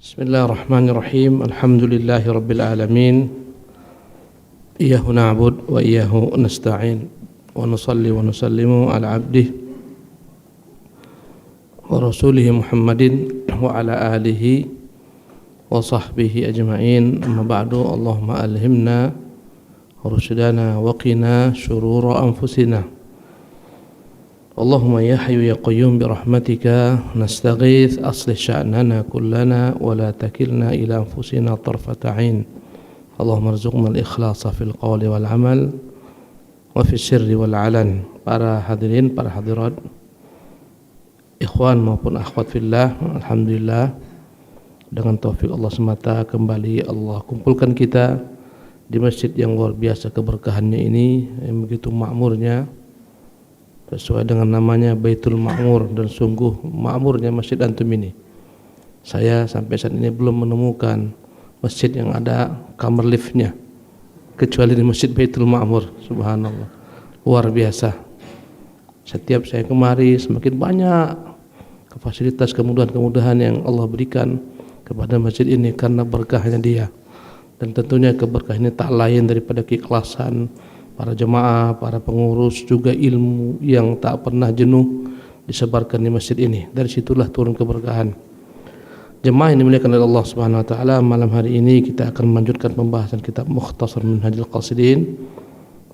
Bismillahirrahmanirrahim. Alhamdulillahi rabbil alamin. Iyyahu na'budu wa iyyahu nasta'in. Wa nusalli wa nusallimu ala abdihi wa rasulihi Muhammadin wa ala alihi wa sahbihi ajma'in. Amma ba'du. Allahumma alhimna rushdana wa qina syurura anfusina. Allahumma ya hayyu ya qayyum bi rahmatika nastaghith aslih sya'nana kullana wa la takilna ila anfusina tarfata 'ain. Allahumma arzuqna al-ikhlasa fil qawli wal 'amal wa fis sirri wal 'alan. Para hadirin, para hadirat, ikhwan maupun akhwat fillah, alhamdulillah dengan taufik Allah semata kembali Allah kumpulkan kita di masjid yang luar biasa keberkahannya ini, yang begitu makmurnya, sesuai dengan namanya Baitul Ma'mur, dan sungguh makmurnya masjid antum ini. Saya sampai saat ini belum menemukan masjid yang ada kamar liftnya kecuali di masjid Baitul Ma'mur. Subhanallah, luar biasa. Setiap saya kemari semakin banyak fasilitas, kemudahan-kemudahan yang Allah berikan kepada masjid ini karena berkahnya dia. Dan tentunya keberkahan ini tak lain daripada keikhlasan para jemaah, para pengurus, juga ilmu yang tak pernah jenuh disebarkan di masjid ini. Dari situlah turun keberkahan. Jemaah yang dimuliakan oleh Allah Subhanahu wa taala, malam hari ini kita akan melanjutkan pembahasan kitab Mukhtasar Minhajul Qasidin.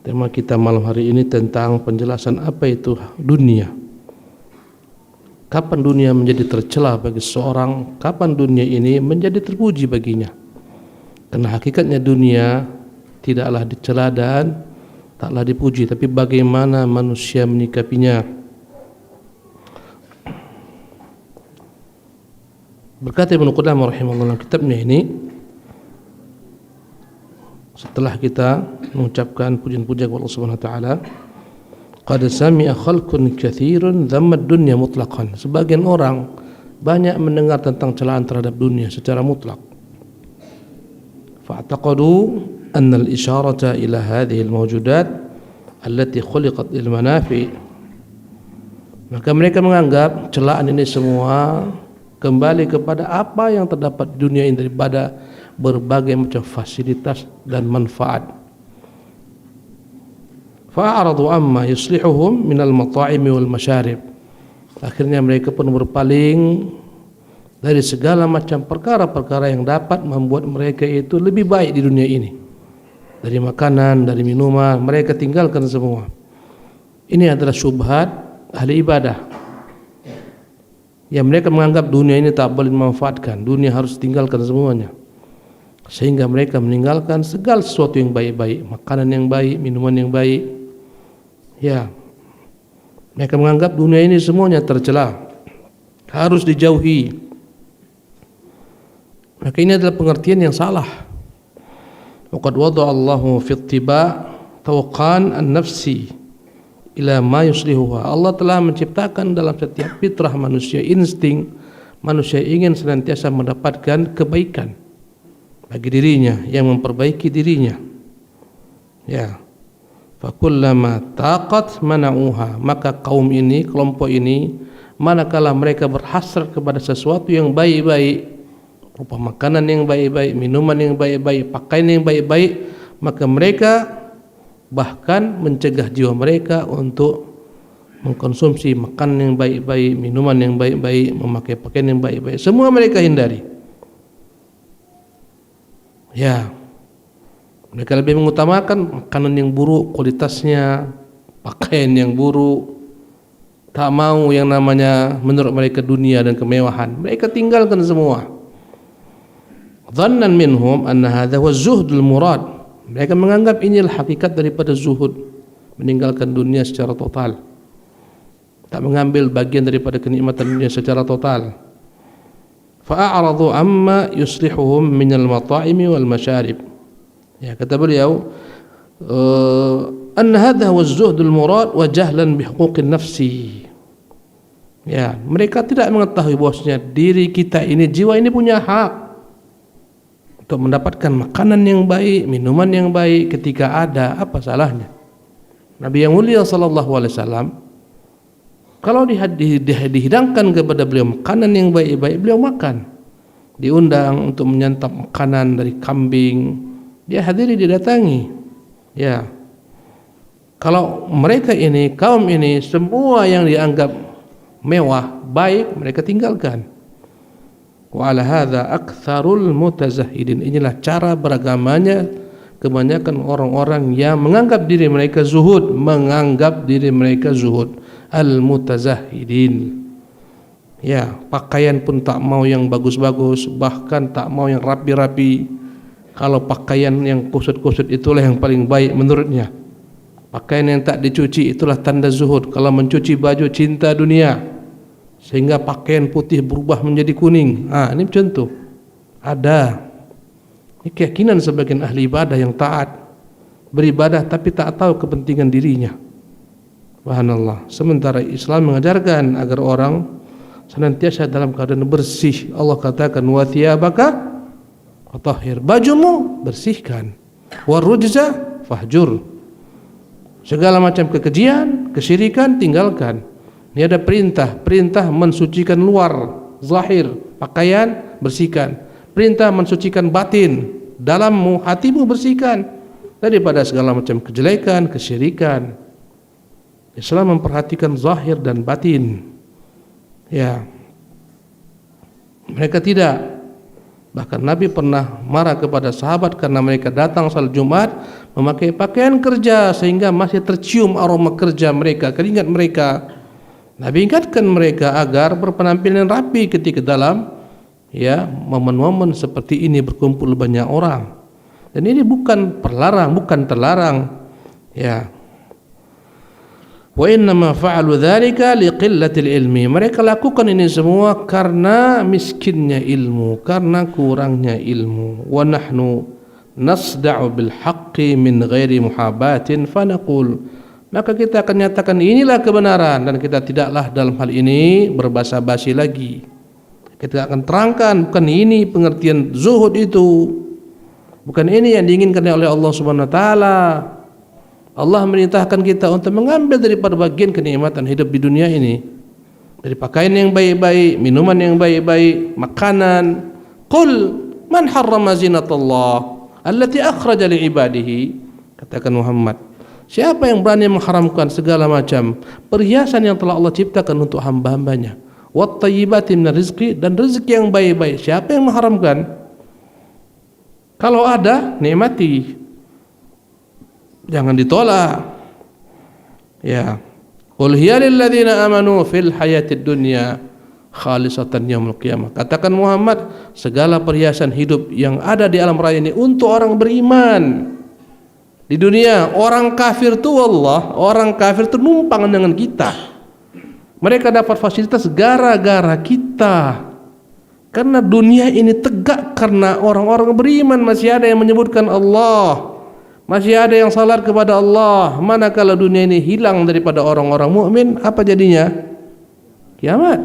Tema kita malam hari ini tentang penjelasan apa itu dunia. Kapan dunia menjadi tercela bagi seseorang, kapan dunia ini menjadi terpuji baginya. Karena hakikatnya dunia tidaklah dicela dan taklah dipuji, tapi bagaimana manusia menyikapinya. Berkata Ibnu Qudamah rahimahullah dalam kitabnya ini, setelah kita mengucapkan pujian-pujian kepada Allah Subhanahu wa taala, qad sami'a khalqun katsirun dhamma ad-dunya mutlaqan. Sebagian orang banyak mendengar tentang celaan terhadap dunia secara mutlak. Fa'taqadu أن الإشارة إلى هذه الموجودات التي خلقت للمنافع. Maka mereka menganggap celaan ini semua kembali kepada apa yang terdapat di dunia ini daripada berbagai macam fasilitas dan manfaat. Fa'aradu amma yuslihuhum minal mata'imi wal masyarib. Akhirnya mereka pun berpaling dari segala macam perkara-perkara yang dapat membuat mereka itu lebih baik di dunia ini. Dari makanan, dari minuman, mereka tinggalkan semua. Ini adalah syubhat ahli ibadah, yang mereka menganggap dunia ini tak boleh dimanfaatkan, dunia harus tinggalkan semuanya. Sehingga mereka meninggalkan segala sesuatu yang baik-baik, makanan yang baik, minuman yang baik. Ya, mereka menganggap dunia ini semuanya tercela, harus dijauhi. Maka ini adalah pengertian yang salah. Waqad wada'a Allahu fi ittiba' tawqan an-nafsi ila ma yuslihuha. Allah telah menciptakan dalam setiap fitrah manusia insting manusia ingin senantiasa mendapatkan kebaikan bagi dirinya, yang memperbaiki dirinya. Ya. Fa kullama taqat mana'uha. Maka kaum ini, kelompok ini, manakala mereka berhasrat kepada sesuatu yang baik-baik, rupa makanan yang baik-baik, minuman yang baik-baik, pakaian yang baik-baik, maka mereka bahkan mencegah jiwa mereka untuk mengkonsumsi makanan yang baik-baik, minuman yang baik-baik, memakai pakaian yang baik-baik. Semua mereka hindari. Ya, mereka lebih mengutamakan makanan yang buruk kualitasnya, pakaian yang buruk, tak mau yang namanya menurut mereka dunia dan kemewahan. Mereka tinggalkan semua. Dhannan minhum anna hadha huwa zuhdul murad. Mereka menganggap inilah hakikat daripada zuhud, meninggalkan dunia secara total, tak mengambil bagian daripada kenikmatan dunia secara total. Fa'aradu amma yuslihuhum minal mata'imi wal masyarib. Ya, kata beliau, anna hadha huwa zuhdul murad wa jahlan bihuquqin nafsi. Ya, mereka tidak mengetahui bahwasanya diri kita ini, jiwa ini punya hak untuk mendapatkan makanan yang baik, minuman yang baik ketika ada. Apa salahnya? Nabi yang mulia sallallahu alaihi wasallam, kalau dihidangkan kepada beliau makanan yang baik-baik, beliau makan. diundang untuk menyantap makanan dari kambing, dia hadiri, didatangi. Ya, kalau mereka ini, kaum ini, semua yang dianggap mewah, baik, mereka tinggalkan. Wa ala hadza aktsarul mutazahhidin. Inilah cara beragamanya kebanyakan orang-orang yang menganggap diri mereka zuhud, al-mutazahhidin. Ya, pakaian pun tak mau yang bagus-bagus, bahkan tak mau yang rapi-rapi. Kalau pakaian yang kusut-kusut itulah yang paling baik menurutnya. Pakaian yang tak dicuci itulah tanda zuhud. Kalau mencuci baju, cinta dunia, sehingga pakaian putih berubah menjadi kuning. Ini contoh. Ada. Ini keyakinan sebagian ahli ibadah yang taat, beribadah tapi tak tahu kepentingan dirinya. Subhanallah. Sementara Islam mengajarkan agar orang senantiasa dalam keadaan bersih. Allah katakan wa thiyabaka fatahhir. Bajumu bersihkan. Warujza fahjur. Segala macam kekejian, kesyirikan tinggalkan. Ini ada perintah mensucikan luar, zahir, pakaian bersihkan. Perintah mensucikan batin, dalammu, hatimu bersihkan daripada segala macam kejelekan, kesyirikan. Islam memperhatikan zahir dan batin. Ya, mereka tidak. Bahkan Nabi pernah marah kepada sahabat karena mereka datang salat Jumat memakai pakaian kerja sehingga masih tercium aroma kerja mereka, keringat mereka. Nabi ingatkan mereka agar berpenampilan rapi ketika dalam momen-momen seperti ini berkumpul banyak orang. Dan ini bukan terlarang. Ya. Wa innama fa'alu dzalika liqillatil ilmi. Mereka lakukan ini semua karena miskinnya ilmu, karena kurangnya ilmu. Wa nahnu nasda'u bil haqqi min ghairi muhabatin fa naqul. Maka kita akan nyatakan inilah kebenaran dan kita tidaklah dalam hal ini berbasa-basi lagi. Kita akan terangkan bukan ini pengertian zuhud itu. Bukan ini yang diinginkan oleh Allah Subhanahu wa taala. Allah merintahkan kita untuk mengambil daripada bagian kenikmatan hidup di dunia ini. Dari pakaian yang baik-baik, minuman yang baik-baik, makanan. Qul man harrama zinatallah allati akhraja li ibadihi. Katakan Muhammad, siapa yang berani mengharamkan segala macam perhiasan yang telah Allah ciptakan untuk hamba-hambanya? Wat thayyibati min rizqi, dan rezeki yang baik-baik. Siapa yang mengharamkan? Kalau ada, nikmati. Jangan ditolak. Ya. Qul hiya lil ladzina amanu fil hayatid dunya khalisatan yaumil qiyamah. Katakan Muhammad, segala perhiasan hidup yang ada di alam raya ini untuk orang beriman. Di dunia orang kafir tu orang kafir tu numpang dengan kita. Mereka dapat fasilitas gara-gara kita. Karena dunia ini tegak karena orang-orang beriman, masih ada yang menyebutkan Allah, masih ada yang salat kepada Allah. Manakala dunia ini hilang daripada orang-orang mukmin, apa jadinya? Kiamat.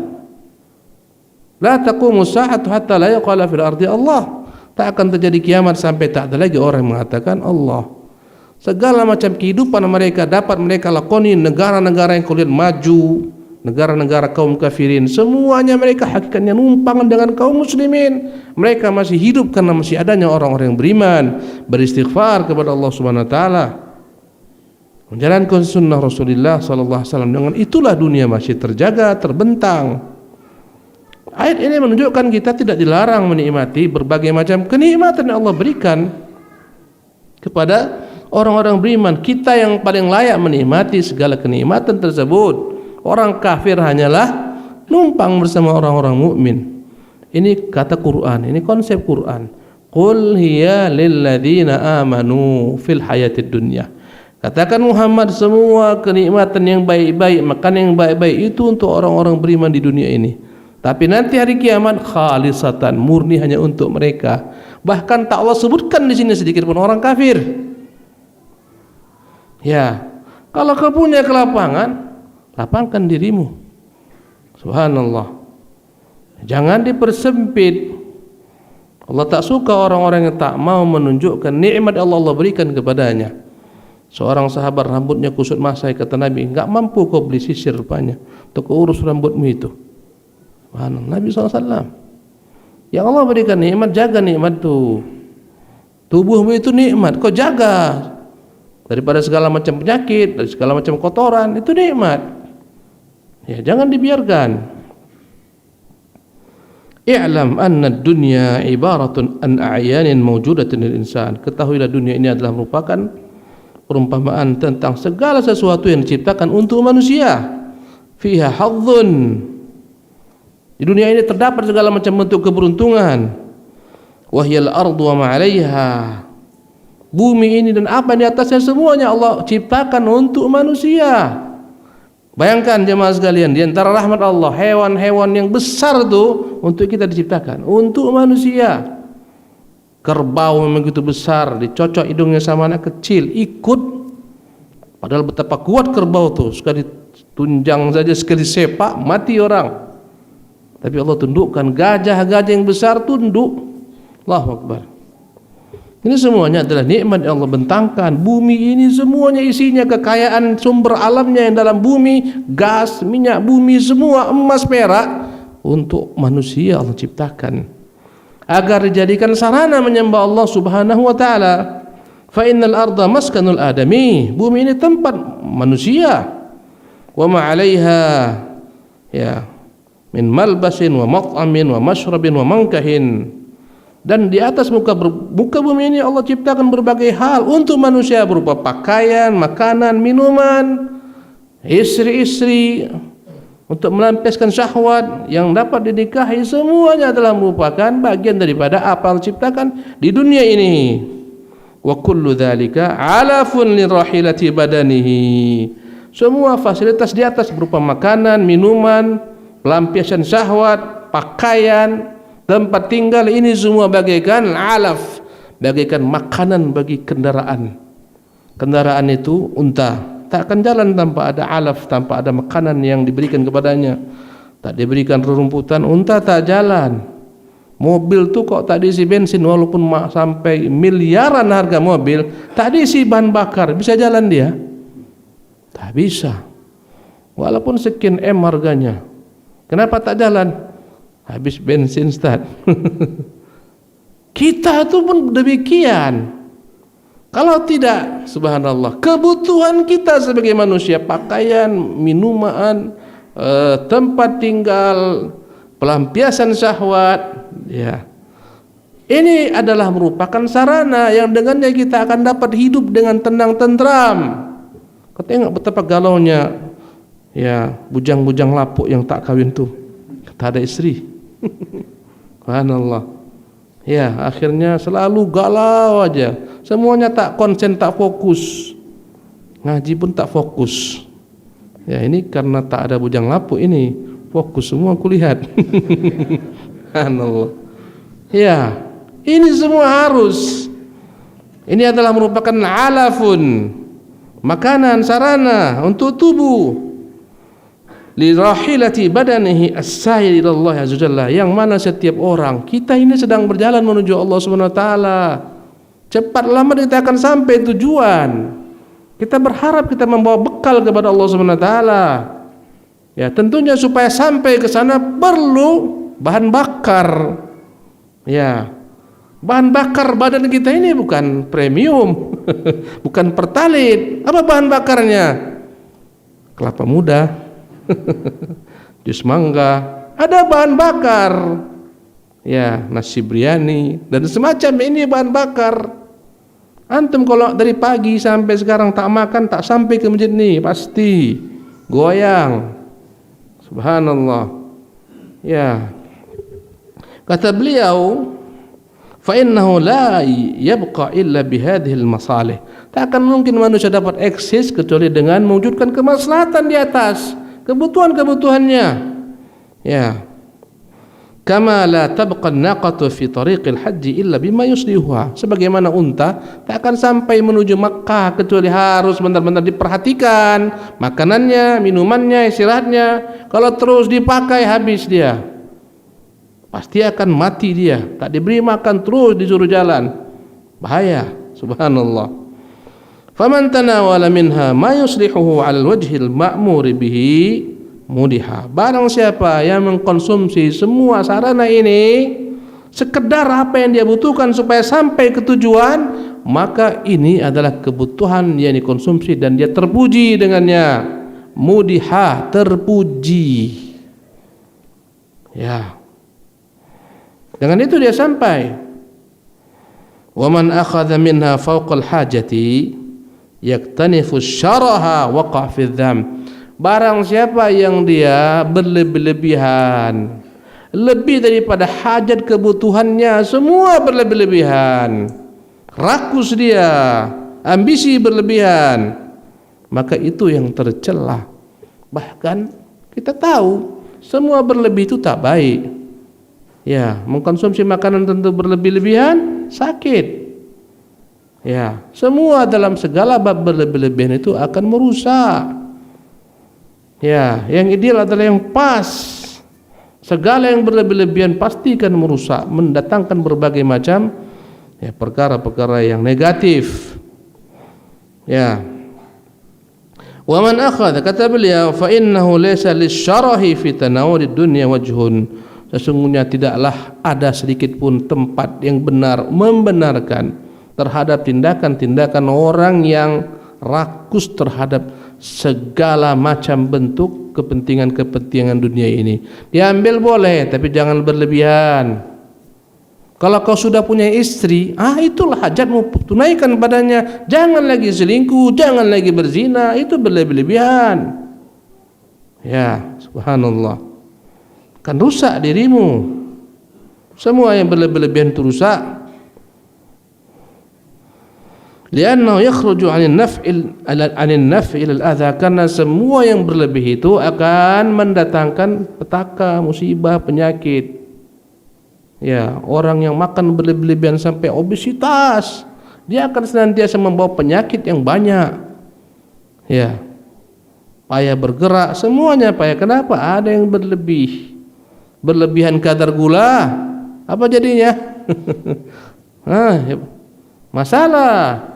La taqumu sa'atu hatta la yaqala fil ardi Allah. Tak akan terjadi kiamat sampai tak ada lagi orang yang mengatakan Allah. Segala macam kehidupan mereka dapat mereka lakoni. Negara-negara yang kulihat maju, negara-negara kaum kafirin, semuanya mereka hakikatnya numpang dengan kaum muslimin. Mereka masih hidup karena masih adanya orang-orang yang beriman, beristighfar kepada Allah Subhanahu wa taala, menjalankan sunnah Rasulullah sallallahu alaihi wasallam. Dengan itulah dunia masih terjaga, terbentang. Ayat ini menunjukkan kita tidak dilarang menikmati berbagai macam kenikmatan yang Allah berikan kepada orang-orang beriman. Kita yang paling layak menikmati segala kenikmatan tersebut. Orang kafir hanyalah numpang bersama orang-orang mukmin. Ini kata Quran, ini konsep Quran. Qul hiya lil ladzina amanu fil hayatid dunya. Katakan Muhammad, semua kenikmatan yang baik-baik, makan yang baik-baik itu untuk orang-orang beriman di dunia ini. Tapi nanti hari kiamat khalisatan, murni hanya untuk mereka. Bahkan tak Allah sebutkan di sini sedikit pun orang kafir. Ya, kalau kau punya kelapangan, lapangkan dirimu. Subhanallah. Jangan dipersempit. Allah tak suka orang-orang yang tak mau menunjukkan nikmat Allah berikan kepadanya. Seorang sahabat rambutnya kusut masai, kata Nabi, enggak mampu kau beli sisir rupanya untuk urus rambutmu itu. Subhanallah. Nabi SAW. Yang Allah berikan nikmat, jaga nikmat tuh. Tubuhmu itu nikmat, kau jaga daripada segala macam penyakit, dari segala macam kotoran, itu nikmat. Ya, jangan dibiarkan. I'lam anna ad-dunya ibaratun an a'yanin mawjudatin lil insan. Ketahuilah dunia ini adalah merupakan perumpamaan tentang segala sesuatu yang diciptakan untuk manusia. Fiha hadzun. Di dunia ini terdapat segala macam bentuk keberuntungan. Wahyal ardu wa ma 'alaiha. Bumi ini dan apa di atasnya semuanya Allah ciptakan untuk manusia. Bayangkan jemaah sekalian, di antara rahmat Allah, hewan-hewan yang besar itu untuk kita diciptakan, untuk manusia. Kerbau memang begitu besar, dicocok hidungnya sama anak kecil, ikut. Padahal betapa kuat kerbau itu, sekali tunjang saja, sekali sepak, mati orang. Tapi Allah tundukkan, gajah-gajah yang besar tunduk. Allahu Akbar. Ini semuanya adalah nikmat yang Allah bentangkan. Bumi ini semuanya isinya kekayaan sumber alamnya yang dalam bumi, gas, minyak bumi, semua emas, perak, untuk manusia Allah ciptakan agar dijadikan sarana menyembah Allah Subhanahu wa taala. Fa innal arda maskanul adami. Bumi ini tempat manusia. Wa ma 'alaiha ya min malbasin wa mat'amin wa mashrabin wa mankahin. Dan di atas muka bumi ini Allah ciptakan berbagai hal untuk manusia, berupa pakaian, makanan, minuman, istri-istri untuk melampiaskan syahwat yang dapat dinikahi. Semuanya adalah merupakan bagian daripada apa yang diciptakan di dunia ini. Wa kullu dzalika 'alafun lirahilati badanihi. Semua fasilitas di atas berupa makanan, minuman, pelampiasan syahwat, pakaian, tempat tinggal, ini semua bagaikan alaf, bagaikan makanan bagi kendaraan. Kendaraan itu unta, tak akan jalan tanpa ada alaf, tanpa ada makanan yang diberikan kepadanya. Tak diberikan rerumputan, unta tak jalan. Mobil tuh kok tak diisi bensin, walaupun sampai miliaran harga mobil, tak diisi bahan bakar, bisa jalan dia? Tak bisa. Walaupun sekian M harganya, kenapa tak jalan? Habis bensin start. Kita itu pun demikian. Kalau tidak, subhanallah, kebutuhan kita sebagai manusia, pakaian, minuman, tempat tinggal, pelampiasan syahwat, ya, ini adalah merupakan sarana yang dengannya kita akan dapat hidup dengan tenang tentram. Kau tengok betapa galaunya ya bujang-bujang lapuk yang tak kawin tuh, tak ada istri. Subhanallah. Ya, akhirnya selalu galau aja. Semuanya tak konsen, tak fokus. Ngaji pun tak fokus. Ya, ini karena tak ada bujang lapuk ini. Fokus semua kulihat. Subhanallah. Ya, ini semua harus. Ini adalah merupakan alafun, makanan, sarana untuk tubuh. Lirahilati badanihi as-sa'ir ila Allah azza jalla, yang mana setiap orang kita ini sedang berjalan menuju Allah Subhanahu wa taala. Cepat lambat kita akan sampai tujuan. Kita berharap kita membawa bekal kepada Allah Subhanahu wa taala. Ya, tentunya supaya sampai ke sana perlu bahan bakar. Ya. Bahan bakar badan kita ini bukan premium, bukan pertalit. Apa bahan bakarnya? Kelapa muda, jus mangga, ada bahan bakar. Ya, nasi biryani dan semacam ini bahan bakar. Antum kalau dari pagi sampai sekarang tak makan, tak sampai ke masjid nih pasti goyang. Subhanallah. Ya. Kata beliau, fa innahu la yabqa illa bihadhihi al-masalih. Tak akan mungkin manusia dapat eksis kecuali dengan mewujudkan kemaslahatan di atas kebutuhan-kebutuhannya. Ya. Kama la tabqa an-naqatu fi tariqil haji illa bima yuslihuha. Sebagaimana unta tak akan sampai menuju Makkah kecuali harus benar-benar diperhatikan makanannya, minumannya, istirahatnya. Kalau terus dipakai habis dia, pasti akan mati dia. Tak diberi makan terus disuruh jalan, bahaya. Subhanallah. Faman tanawala minha ma yuslihuhu 'ala al-wajhil ma'mur bihi mudiha. Barang siapa yang mengkonsumsi semua sarana ini sekedar apa yang dia butuhkan supaya sampai ke tujuan, maka ini adalah kebutuhan yang dikonsumsi dan dia terpuji dengannya. Mudihah, terpuji. Ya. Dengan itu dia sampai. Wa man akhadha minha fawqal hajati yaktanifu syaraha waqa' fi dzam. Barang siapa yang dia berlebih-lebihan, lebih daripada hajat kebutuhannya, semua berlebih-lebihan, rakus dia, ambisi berlebihan, maka itu yang tercela. Bahkan kita tahu semua berlebih itu tak baik. Ya, mengkonsumsi makanan tentu berlebih-lebihan sakit. Ya, semua dalam segala bab berlebih-lebihan itu akan merusak. Ya, yang ideal adalah yang pas. Segala yang berlebih-lebihan pasti akan merusak, mendatangkan berbagai macam ya perkara-perkara yang negatif. Ya. Wa man akhadha, kata beliau, fa innahu laysa lisyarahi fi tanawulid dunya wajhun. Sesungguhnya tidaklah ada sedikit pun tempat yang benar membenarkan terhadap tindakan-tindakan orang yang rakus terhadap segala macam bentuk kepentingan-kepentingan dunia ini. Diambil boleh, tapi jangan berlebihan. Kalau kau sudah punya istri, itulah hajatmu, tunaikan padanya. Jangan lagi selingkuh, jangan lagi berzina, itu berlebih-lebihan. Ya, subhanallah. Kan rusak dirimu. Semua yang berlebih-lebihan itu rusak. Liannahu yakhruju 'anil naf'i ila al-adha, karena semua yang berlebih itu akan mendatangkan petaka, musibah, penyakit. Ya, orang yang makan berlebih-lebihan sampai obesitas, dia akan senantiasa membawa penyakit yang banyak. Ya. Payah bergerak, semuanya payah. Kenapa? Ada yang berlebihan kadar gula, apa jadinya? Masalah.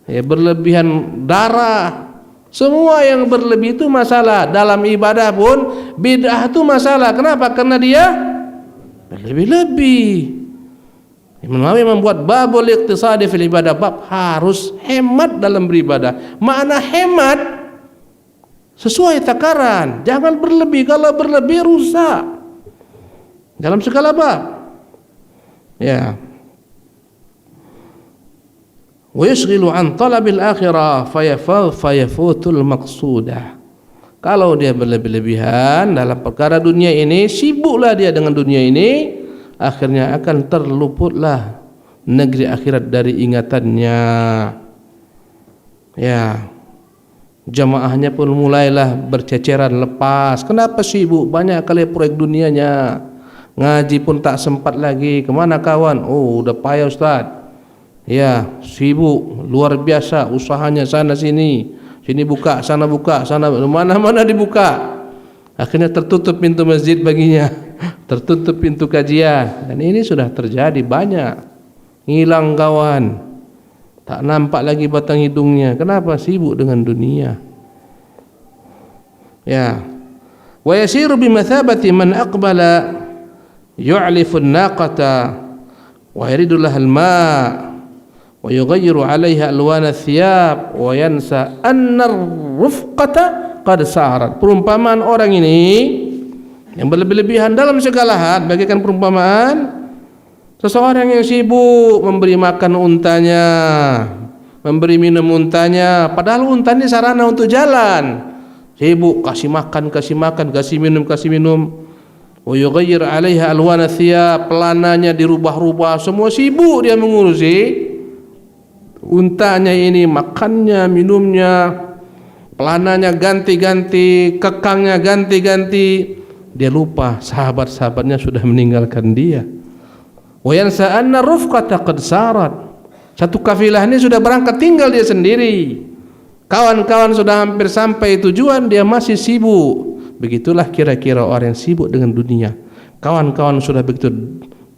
Ya, berlebihan darah, semua yang berlebih itu masalah. Dalam ibadah pun bid'ah itu masalah. Kenapa? Karena dia berlebih-lebih. Imam Nawawi membuat babul iqtisadi fil ibadah, bab harus hemat dalam beribadah. Makna hemat sesuai takaran, jangan berlebih. Kalau berlebih rusak dalam segala bab. Ya. Wa yashghilu an talabil akhirah fayafutul maqsudah. Kalau dia berlebih-lebihan dalam perkara dunia ini, sibuklah dia dengan dunia ini, akhirnya akan terluputlah negeri akhirat dari ingatannya. Ya. Jamaahnya pun mulailah berceceran lepas. Kenapa sibuk? Banyak kali proyek dunianya. Ngaji pun tak sempat lagi. Kemana kawan? Oh, udah payah Ustaz. Ya, sibuk luar biasa, usahanya sana sini, sini buka, sana mana-mana dibuka. Akhirnya tertutup pintu masjid baginya, tertutup pintu kajian, dan ini sudah terjadi banyak. Hilang kawan, tak nampak lagi batang hidungnya. Kenapa? Sibuk dengan dunia. Ya. Wa yasiru bimathabati man aqbala yu'lifu an-naqata wa yaridu laha al-ma' wa yughayyiru 'alayha alwana ath-thiyab wa yansa anna ar-rufqata qad sa'arat. Perumpamaan orang ini yang berlebih-lebihan dalam segala hal bagaikan perumpamaan seseorang yang sibuk memberi makan untanya, memberi minum untanya, padahal unta ini sarana untuk jalan. Sibuk kasih makan, kasih minum. Wa yughayyir 'alaiha alwana thiyab, pelananya dirubah-rubah, semua sibuk dia mengurusi untanya ini, makannya, minumnya, pelananya ganti-ganti, kekangnya ganti-ganti. Dia lupa sahabat-sahabatnya sudah meninggalkan dia. Wa yansa anna rufqata qad sarat. Satu kafilah ini sudah berangkat, tinggal dia sendiri. Kawan-kawan sudah hampir sampai tujuan, dia masih sibuk. Begitulah kira-kira orang yang sibuk dengan dunia. Kawan-kawan sudah begitu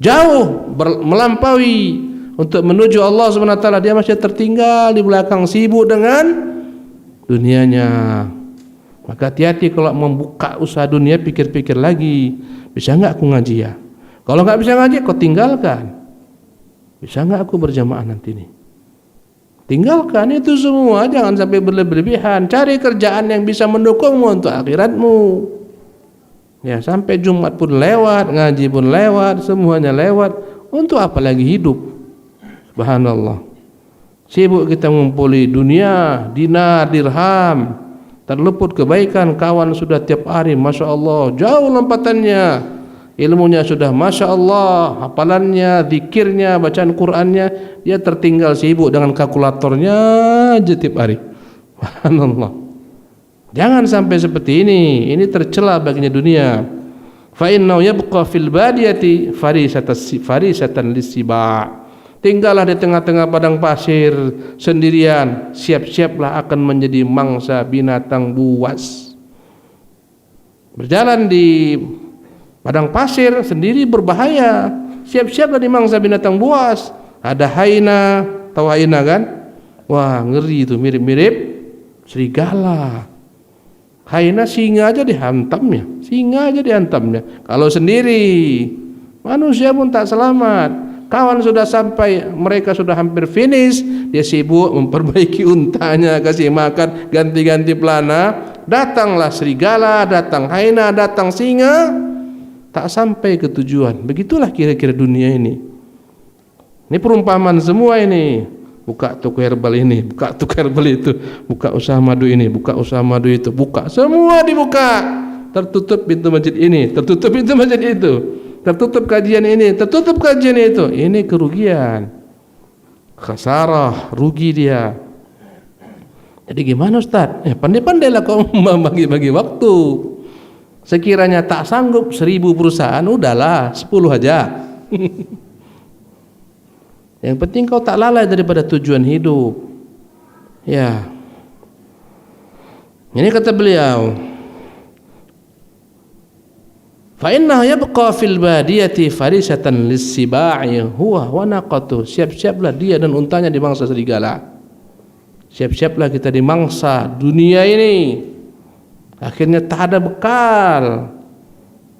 jauh melampaui untuk menuju Allah Subhanahu wa taala, dia masih tertinggal di belakang, sibuk dengan dunianya. Maka hati-hati kalau membuka usaha dunia, pikir-pikir lagi, bisa enggak aku ngaji ya? Kalau nggak bisa ngaji, kau tinggalkan. Bisa nggak aku berjamaah nanti nih? Tinggalkan itu semua, jangan sampai berlebihan. Cari kerjaan yang bisa mendukungmu untuk akhiratmu. Ya, sampai Jumat pun lewat, ngaji pun lewat, semuanya lewat. Untuk apa lagi hidup? Subhanallah. Sibuk kita mengumpuli dunia, dinar, dirham, terluput kebaikan. Kawan sudah tiap hari, masya Allah, jauh lompatannya. Ilmunya sudah masya Allah, hafalannya, zikirnya, bacaan Qur'annya, dia tertinggal sibuk dengan kalkulatornya aja tiap hari. Subhanallah. Jangan sampai seperti ini tercela baginya dunia. Fa innahu yabqa fil badiyati farisatan lis-siba'. Tinggallah di tengah-tengah padang pasir sendirian, siap-siaplah akan menjadi mangsa binatang buas. Berjalan di padang pasir sendiri berbahaya. Siap-siaplah di mangsa binatang buas. Ada haina, tahu haina kan? Wah, ngeri itu, mirip-mirip serigala. Haina singa aja dihantamnya. Kalau sendiri, manusia pun tak selamat. Kawan sudah sampai, mereka sudah hampir finish, dia sibuk memperbaiki untanya, kasih makan, ganti-ganti pelana. Datanglah serigala, datang haina, datang singa. Tak sampai ke tujuan. Begitulah kira-kira dunia ini. Ini perumpamaan semua ini. Buka toko herbal ini, buka toko herbal itu, buka usaha madu ini, buka usaha madu itu, buka. Semua dibuka. Tertutup pintu masjid ini, tertutup pintu masjid itu. Tertutup kajian ini, tertutup kajian itu. Ini kerugian. Khasarah, rugi dia. Jadi gimana Ustaz? Pandai-pandailah kau membagi-bagi waktu. Sekiranya tak sanggup 1000 perusahaan, udahlah 10 aja. Yang penting kau tak lalai daripada tujuan hidup. Ya. Ini kata beliau, fa innahu yabqa fil badiyati farisatan lis-siba'i huwa wa naqatu. Siap-siaplah dia dan untanya di mangsa serigala. Siap-siaplah kita di mangsa dunia ini. Akhirnya tak ada bekal.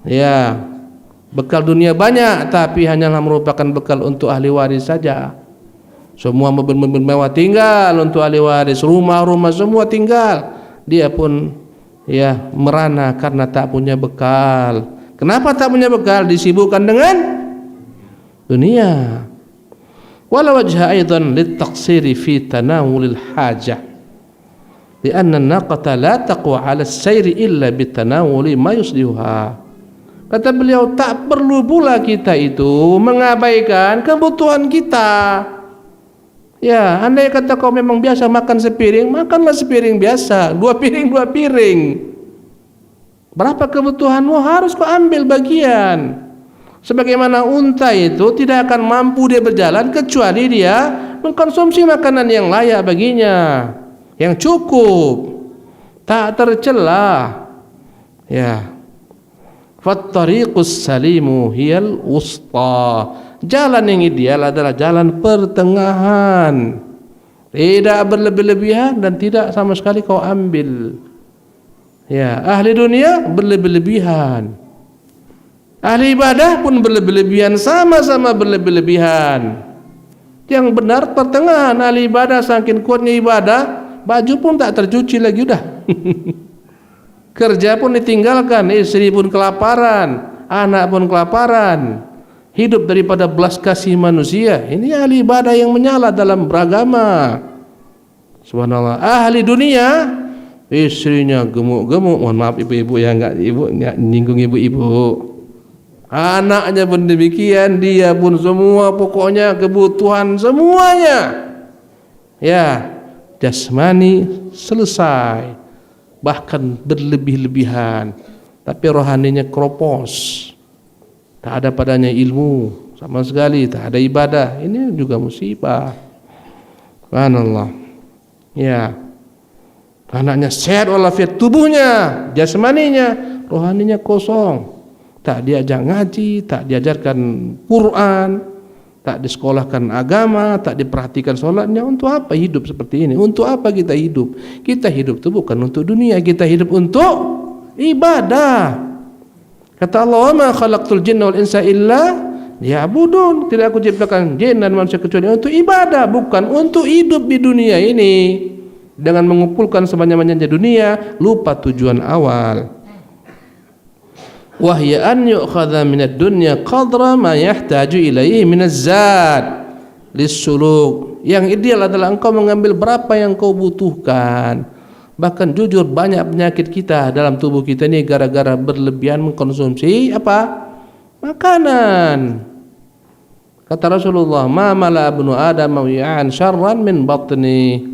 Ya, bekal dunia banyak, tapi hanyalah merupakan bekal untuk ahli waris saja. Semua mobil-mobil mewah tinggal untuk ahli waris, rumah-rumah semua tinggal. Dia pun ya merana karena tak punya bekal. Kenapa tak punya bekal? Disibukkan dengan dunia. Wala wajha aidan lit-taqsiri fi tanawulil hajah. Lianna an-naqata la taqwa 'ala as-sayri illa bitanawuli ma yuslihuha. Kata beliau, tak perlu pula kita itu mengabaikan kebutuhan kita. Ya, andai kata kau memang biasa makan sepiring, makanlah sepiring biasa, 2 piring 2 piring. Berapa kebutuhanmu harus kau ambil bagian. Sebagaimana unta itu tidak akan mampu dia berjalan kecuali dia mengkonsumsi makanan yang layak baginya, yang cukup, tak tercela. Ya. Fattariqus salimu hiyal wusta. Jalan yang ideal adalah jalan pertengahan. Tidak berlebih-lebihan dan tidak sama sekali kau ambil. Ya, ahli dunia berlebih-lebihan. Ahli ibadah pun berlebih-lebihan, sama-sama berlebih-lebihan. Yang benar pertengahan. Ahli ibadah saking kuatnya ibadah, baju pun tak tercuci lagi udah. Kerja pun ditinggalkan, istri pun kelaparan, anak pun kelaparan. Hidup daripada belas kasih manusia. Ini ahli ibadah yang menyala dalam beragama. Subhanallah. Ahli dunia, istrinya gemuk-gemuk. Mohon maaf ibu-ibu ya, enggak nyinggung ibu-ibu. Anaknya pun demikian, dia pun semua pokoknya kebutuhan semuanya. Ya, jasmani selesai, bahkan berlebih-lebihan, tapi rohaninya kropos. Tak ada padanya ilmu sama sekali, tak ada ibadah. Ini juga musibah. Subhanallah. Ya. Anaknya sehat walafiat tubuhnya, jasmaninya, rohaninya kosong. Tak diajak ngaji, tak diajarkan Quran, tak disekolahkan agama, tak diperhatikan sholatnya. Untuk apa hidup seperti ini? Untuk apa kita hidup? Kita hidup itu bukan untuk dunia, kita hidup untuk ibadah. Kata Allah, "Wa ma khalaqtul jinna wal insa illa liya'budun." Tidak aku ciptakan jin dan manusia kecuali untuk ibadah, bukan untuk hidup di dunia ini. Dengan mengumpulkan sebanyak-banyaknya dunia, lupa tujuan awal. Wahya an yu'khadha minad dunya qadra ma yahtaju ilaihi minaz zad lis-suluk. Yang ideal adalah engkau mengambil berapa yang kau butuhkan. Bahkan jujur banyak penyakit kita dalam tubuh kita ini gara-gara berlebihan mengkonsumsi apa? Makanan. Kata Rasulullah, "Ma mala ibnu Adam wi'an syarran min batni."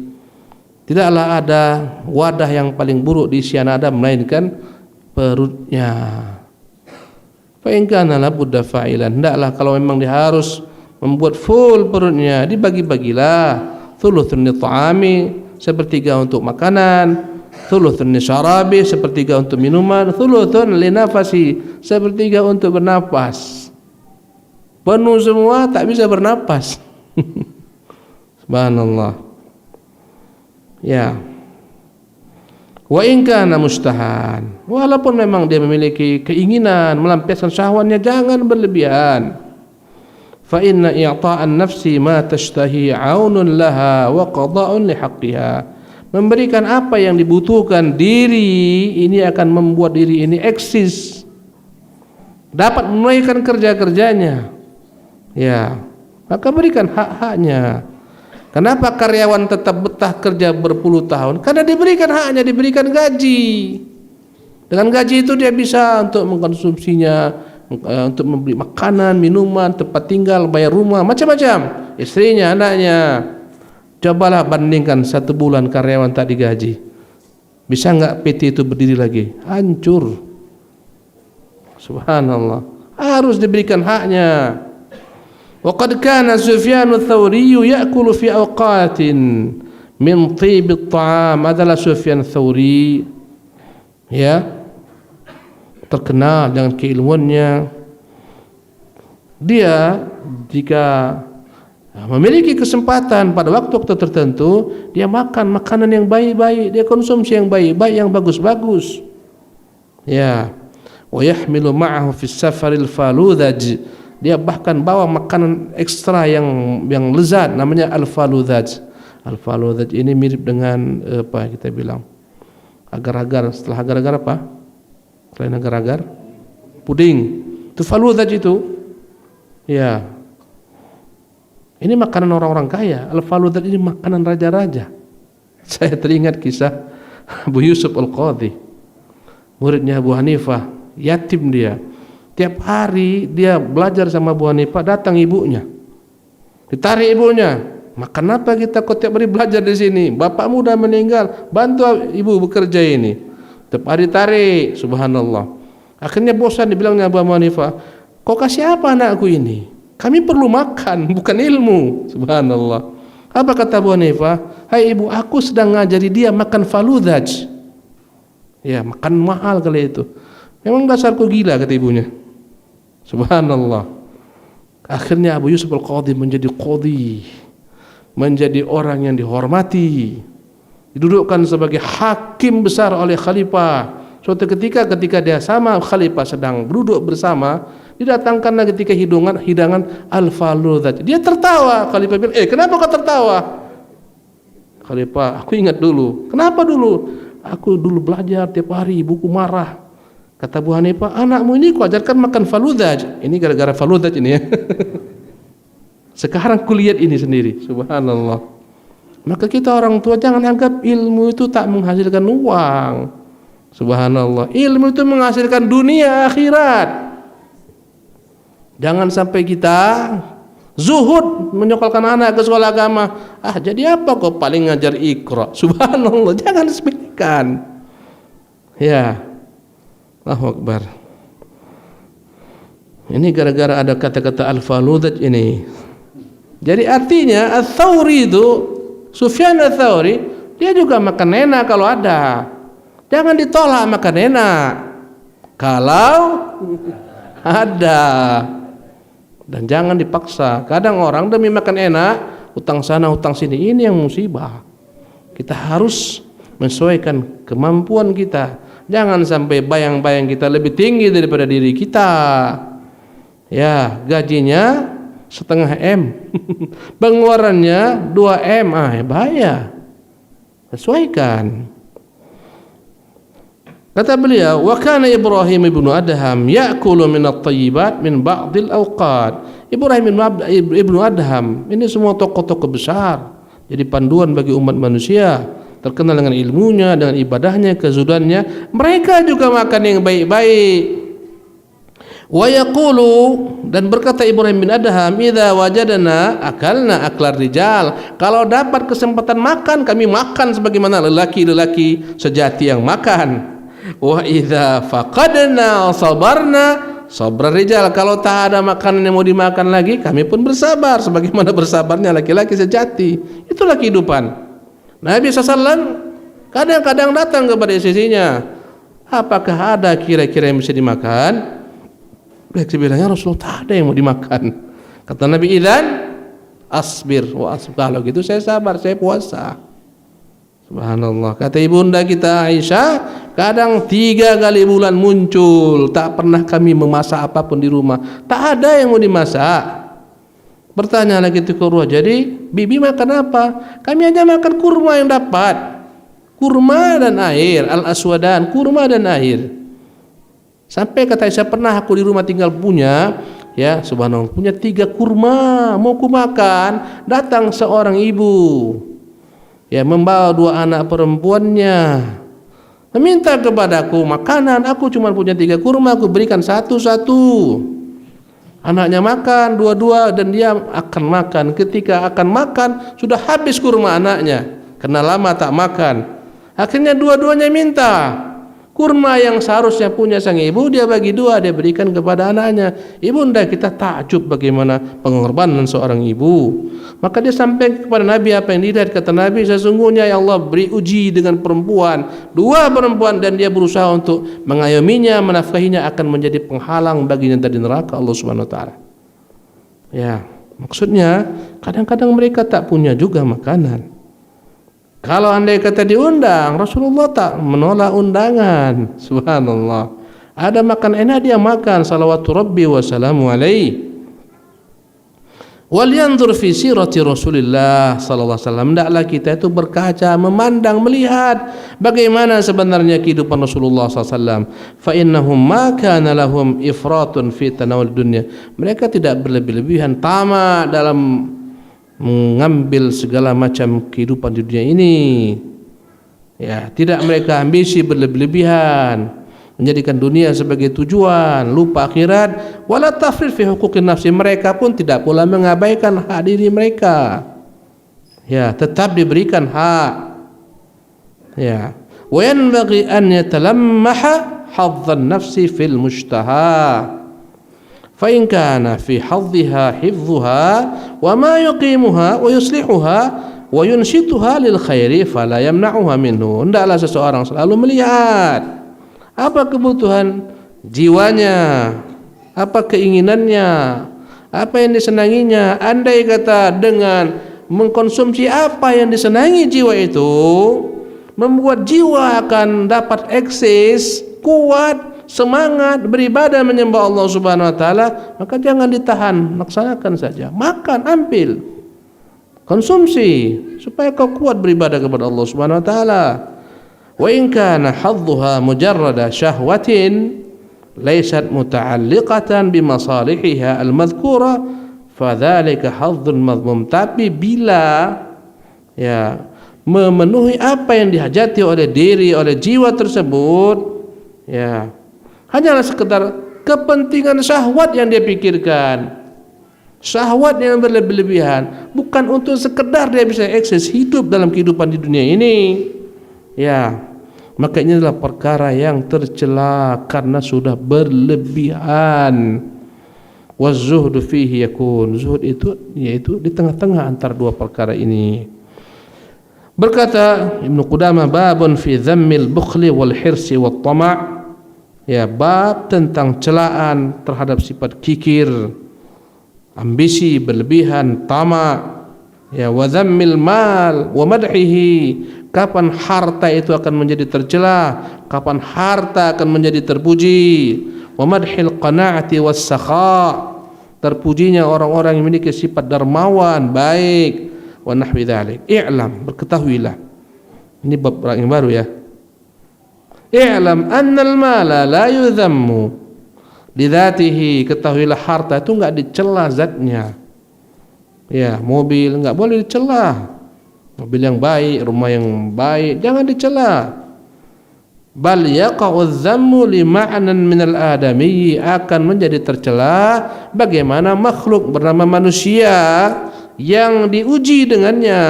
Tidaklah ada wadah yang paling buruk di isi anak Adam melainkan perutnya. Fa in kana la budda fa'ilan, hendaklah kalau memang dia harus membuat full perutnya, dibagi-bagilah. Thuluthun li ta'ami, sepertiga untuk makanan, thuluthun li syarabi, sepertiga untuk minuman, thuluthun li nafasi, sepertiga untuk bernapas. Penuh semua tak bisa bernapas. Subhanallah. Ya. Wa in kana mustahan, walaupun memang dia memiliki keinginan melampiaskan syahwatnya, jangan berlebihan. Fa inna i'ta'an nafsi ma tashtahi 'aunun laha wa qada'un li haqqiha. Memberikan apa yang dibutuhkan diri ini akan membuat diri ini eksis, dapat menunaikan kerja-kerjanya. Ya, maka berikan hak-haknya. Kenapa karyawan tetap betah kerja berpuluh tahun? Karena diberikan haknya, diberikan gaji. Dengan gaji itu dia bisa untuk mengkonsumsinya, untuk membeli makanan, minuman, tempat tinggal, bayar rumah, macam-macam. Istrinya, anaknya. Cobalah bandingkan 1 bulan karyawan tak digaji. Bisa enggak PT itu berdiri lagi? Hancur. Subhanallah. Harus diberikan haknya. وقد كان سفيان الثوري يأكل في أوقات من طيب الطعام. Adalah Sufyan Tsauri, ya, terkenal dengan keilmuannya. Dia jika memiliki kesempatan pada waktu-waktu tertentu, dia makan makanan yang baik-baik, dia konsumsi yang baik-baik, yang bagus-bagus. Ya, wa yahmilu ma'ahu fi safaril faludhaj. Dia bahkan bawa makanan ekstra yang lezat, namanya al-faludhaj. Al-faludhaj ini mirip dengan apa kita bilang? Agar-agar. Setelah agar-agar apa? Selain agar-agar, puding. Itu faludhaj itu. Ya. Ini makanan orang-orang kaya. Al-faludhaj ini makanan raja-raja. Saya teringat kisah Abu Yusuf Al-Qadhi, muridnya Abu Hanifah, yatim dia. Tiap hari dia belajar sama Abu Hanifah, datang ibunya. Ditarik ibunya. Makan apa kita kok tiap hari belajar di sini? Bapakmu udah meninggal, bantu ibu bekerja ini. Tiap hari tarik, subhanallah. Akhirnya bosan, dibilangnya Abu Hanifah, kok kasih apa anakku ini? Kami perlu makan, bukan ilmu. Subhanallah. Apa kata Abu Hanifah? Hai ibu, aku sedang ngajari dia makan faludhaj. Ya, makan mahal kali itu. Memang dasarku gila, kata ibunya. Subhanallah. Akhirnya Abu Yusuf Al-Qadhi menjadi qadhi, menjadi orang yang dihormati, didudukkan sebagai hakim besar oleh khalifah. Suatu ketika dia sama khalifah sedang duduk bersama, didatangkanlah ketika hidangan al-faludhaj. Dia tertawa. Khalifah bilang, kenapa kau tertawa? Khalifah, aku ingat dulu. Kenapa dulu? Aku dulu belajar tiap hari, ibuku marah. Kata Abu Hanifah, anakmu ini ku ajarkan makan faludhaj. Ini gara-gara faludhaj ini ya. Sekarang ku lihat ini sendiri. Subhanallah. Maka kita orang tua jangan anggap ilmu itu tak menghasilkan uang. Subhanallah. Ilmu itu menghasilkan dunia akhirat. Jangan sampai kita zuhud menyekolahkan anak ke sekolah agama. Jadi apa kok paling ngajar Iqra? Subhanallah. Jangan sepelekan. Ya. Allahu Akbar. Ini gara-gara ada kata-kata al-faludhaj ini. Jadi artinya Ats-Tsauri itu, Sufyan Ats-Tsauri, dia juga makan enak kalau ada. Jangan ditolak makan enak kalau ada. Dan jangan dipaksa. Kadang orang demi makan enak, utang sana utang sini, ini yang musibah. Kita harus menyesuaikan kemampuan kita. Jangan sampai bayang-bayang kita lebih tinggi daripada diri kita. Ya, gajinya 0,5 M. Pengeluarannya 2 M. Bahaya. Sesuaikan. Kata beliau, wa kana Ibrahim ibnu Adham ya'kulu min at-thayyibat min ba'dil awqat. Ibrahim ibnu Adham ini semua tokoh-tokoh besar, jadi panduan bagi umat manusia, terkenal dengan ilmunya, dengan ibadahnya, kezuhudannya. Mereka juga makan yang baik-baik. Wa yaqulu, dan berkata Ibrahim bin Adham, idza wajadna akalna aklar rijal. Kalau dapat kesempatan makan, kami makan sebagaimana lelaki-lelaki sejati yang makan. Wa idza faqadna sabarna sabra rijal. Kalau tak ada makanan yang mau dimakan lagi, kami pun bersabar sebagaimana bersabarnya laki-laki sejati. Itulah kehidupan. Nabi SAW kadang-kadang datang kepada istrinya, apakah ada kira-kira yang bisa dimakan? Dia bilang, ya Rasulullah, tak ada yang mau dimakan. Kata Nabi, idzan asbir wa asbir. Kalau gitu saya sabar, saya puasa. Subhanallah. Kata ibunda kita Aisyah, kadang 3 kali bulan muncul, tak pernah kami memasak apapun di rumah, tak ada yang mau dimasak. Bertanya lagi tu Urwah, jadi bibi makan apa? Kami hanya makan kurma yang dapat, kurma dan air, al-aswadan, kurma dan air. Sampai kata Aisyah, pernah aku di rumah tinggal punya, ya subhanallah, punya 3 kurma, mau ku makan, datang seorang ibu, ya membawa 2 anak perempuannya, meminta kepadaku makanan. Aku cuma punya 3 kurma, aku berikan 1-1. Anaknya makan 2-2 dan dia akan makan. Ketika akan makan sudah habis kurma anaknya, karena lama tak makan. Akhirnya dua-duanya minta kurma yang seharusnya punya sang ibu, dia bagi 2, dia berikan kepada anaknya. Ibunda kita takjub bagaimana pengorbanan seorang ibu. Maka dia sampai kepada Nabi apa yang dilihat. Kata Nabi, sesungguhnya ya Allah beri uji dengan perempuan, 2 perempuan, dan dia berusaha untuk mengayominya, menafkahinya, akan menjadi penghalang baginya dari neraka Allah Subhanahu wa taala. Ya, maksudnya kadang-kadang mereka tak punya juga makanan. Kalau andai kata diundang, Rasulullah tak menolak undangan. Subhanallah. Ada makan enak dia makan. Salawatu Rabbi wa salamu alaihi. Wal yanzur fi sirati Rasulillah sallallahu alaihi wasallam. Hendaklah kita itu berkaca, memandang, melihat bagaimana sebenarnya kehidupan Rasulullah sallallahu alaihi wasallam. Fa innahum ma kana lahum ifratun fi tanawul dunya. Mereka tidak berlebih-lebihan tamak dalam mengambil segala macam kehidupan di dunia ini. Ya, tidak mereka ambisi berlebih-lebihan, menjadikan dunia sebagai tujuan, lupa akhirat. Wala tafrid fi huquqin nafsi. Mereka pun tidak pula mengabaikan hak diri mereka. Ya, tetap diberikan hak. Ya. Wa yanbaghi an yatalammaha hadzan nafsi fil mushtaha. Fa in kana fi hadhiha hifdhuha wa ma yuqimuha wa yuslihuha wa yunshituha lil khairi fala yamna'uha minhu. Hendaklah seseorang selalu melihat apa kebutuhan jiwanya, apa keinginannya, apa yang disenanginya. Andai kata dengan mengkonsumsi apa yang disenangi jiwa itu, membuat jiwa akan dapat eksis, kuat, semangat, beribadah menyembah Allah Subhanahu wa taala, maka jangan ditahan, laksanakan saja. Makan, ambil, konsumsi supaya kau kuat beribadah kepada Allah Subhanahu wa taala. Wa in kana hadduha mujarrada syahwatin laysat muta'alliqatan bimasalihiha al-madhkura fadzalika hadzun madhmum. Tapi bila ya memenuhi apa yang dihajati oleh diri, oleh jiwa tersebut, ya hanyalah sekedar kepentingan syahwat yang dia pikirkan, syahwat yang berlebihan, bukan untuk sekedar dia bisa eksis hidup dalam kehidupan di dunia ini. Ya, maka ini adalah perkara yang tercela karena sudah berlebihan. Wazuhdu fihi yakun. Zuhud itu yaitu di tengah-tengah antara 2 perkara ini. Berkata Ibnu Qudamah, babun fi dhammil bukhli wal hirsi wat tama'. Ya, bab tentang celaan terhadap sifat kikir, ambisi berlebihan, tamak. Ya, wa dhammil mal wa madhihi, kapan harta itu akan menjadi tercela, kapan harta akan menjadi terpuji. Wa madhil qanaati was sakha, terpujinya orang-orang yang memiliki sifat dermawan, baik. Wa nahwi dzalik. I'lam, berketahuilah. Ini bab yang baru ya. I'lam annal mala la yudhammu lidzatihi, ketahuilah harta itu enggak dicela zatnya. Ya, mobil enggak boleh dicela. Mobil yang baik, rumah yang baik jangan dicela. Bal yaqa'u dzammu li ma'nan minal adami, akan menjadi tercela bagaimana makhluk bernama manusia yang diuji dengannya.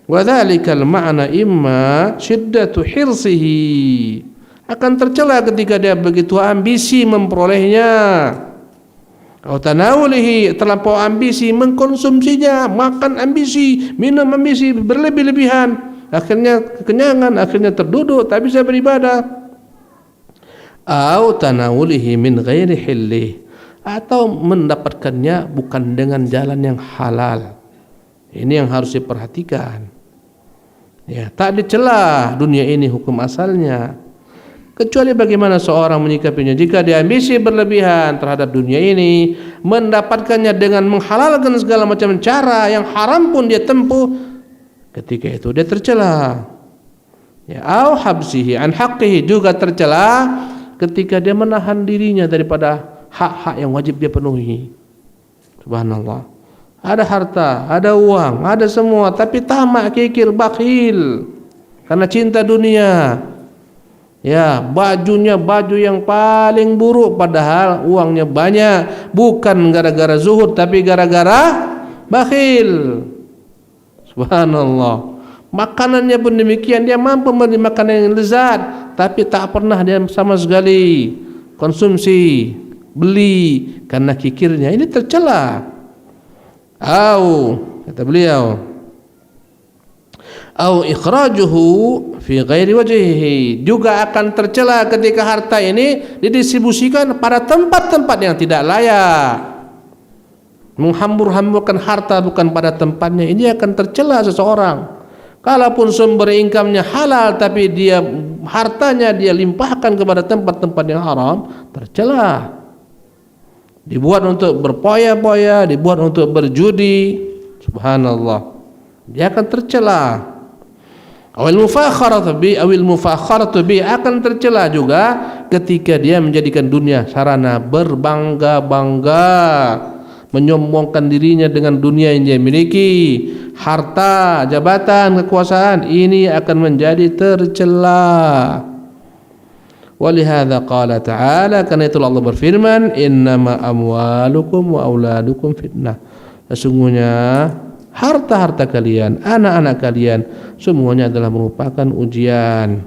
Wa dzalikal ma'na imma syiddatu hirsihi, akan tercela ketika dia begitu ambisi memperolehnya. Atau tanawulihi, terlampau ambisi mengkonsumsinya, makan ambisi, minum ambisi berlebih-lebihan, akhirnya kekenyangan, akhirnya terduduk tak bisa beribadah. Atau tanawulihi min ghairi hilli, atau mendapatkannya bukan dengan jalan yang halal. Ini yang harus diperhatikan. Ya, tak dicela dunia ini hukum asalnya. Kecuali bagaimana seorang menyikapinya jika dia ambisi berlebihan terhadap dunia ini, mendapatkannya dengan menghalalkan segala macam cara yang haram pun dia tempuh, ketika itu dia tercela. Ya, au habsihi an haqqihi, juga tercela ketika dia menahan dirinya daripada hak-hak yang wajib dia penuhi. Subhanallah. Ada harta, ada uang, ada semua, tapi tamak, kikir, bakhil karena cinta dunia. Ya, bajunya baju yang paling buruk padahal uangnya banyak, bukan gara-gara zuhud tapi gara-gara bakhil. Subhanallah. Makanannya pun demikian, dia mampu membeli makanan yang lezat tapi tak pernah dia sama sekali konsumsi, beli karena kikirnya. Ini tercela. Kata beliau, au ikhrajuhu fi ghairi wajhihi, juga akan tercela ketika harta ini didistribusikan pada tempat-tempat yang tidak layak, menghambur-hamburkan harta bukan pada tempatnya. Ini akan tercela seseorang. Kalaupun sumber income-nya halal tapi dia hartanya dia limpahkan kepada tempat-tempat yang haram, tercela. Dibuat untuk berpoya-poya, dibuat untuk berjudi. Subhanallah, dia akan tercela. Awil mufakharatu bi, akan tercela juga ketika dia menjadikan dunia sarana berbangga-bangga, menyombongkan dirinya dengan dunia yang dia miliki, harta, jabatan, kekuasaan. Ini akan menjadi tercela. Walihada qala ta'ala, karena itulah Allah berfirman, innama amwalukum wa auladukum fitnah, sesungguhnya harta-harta kalian, anak-anak kalian, semuanya adalah merupakan ujian.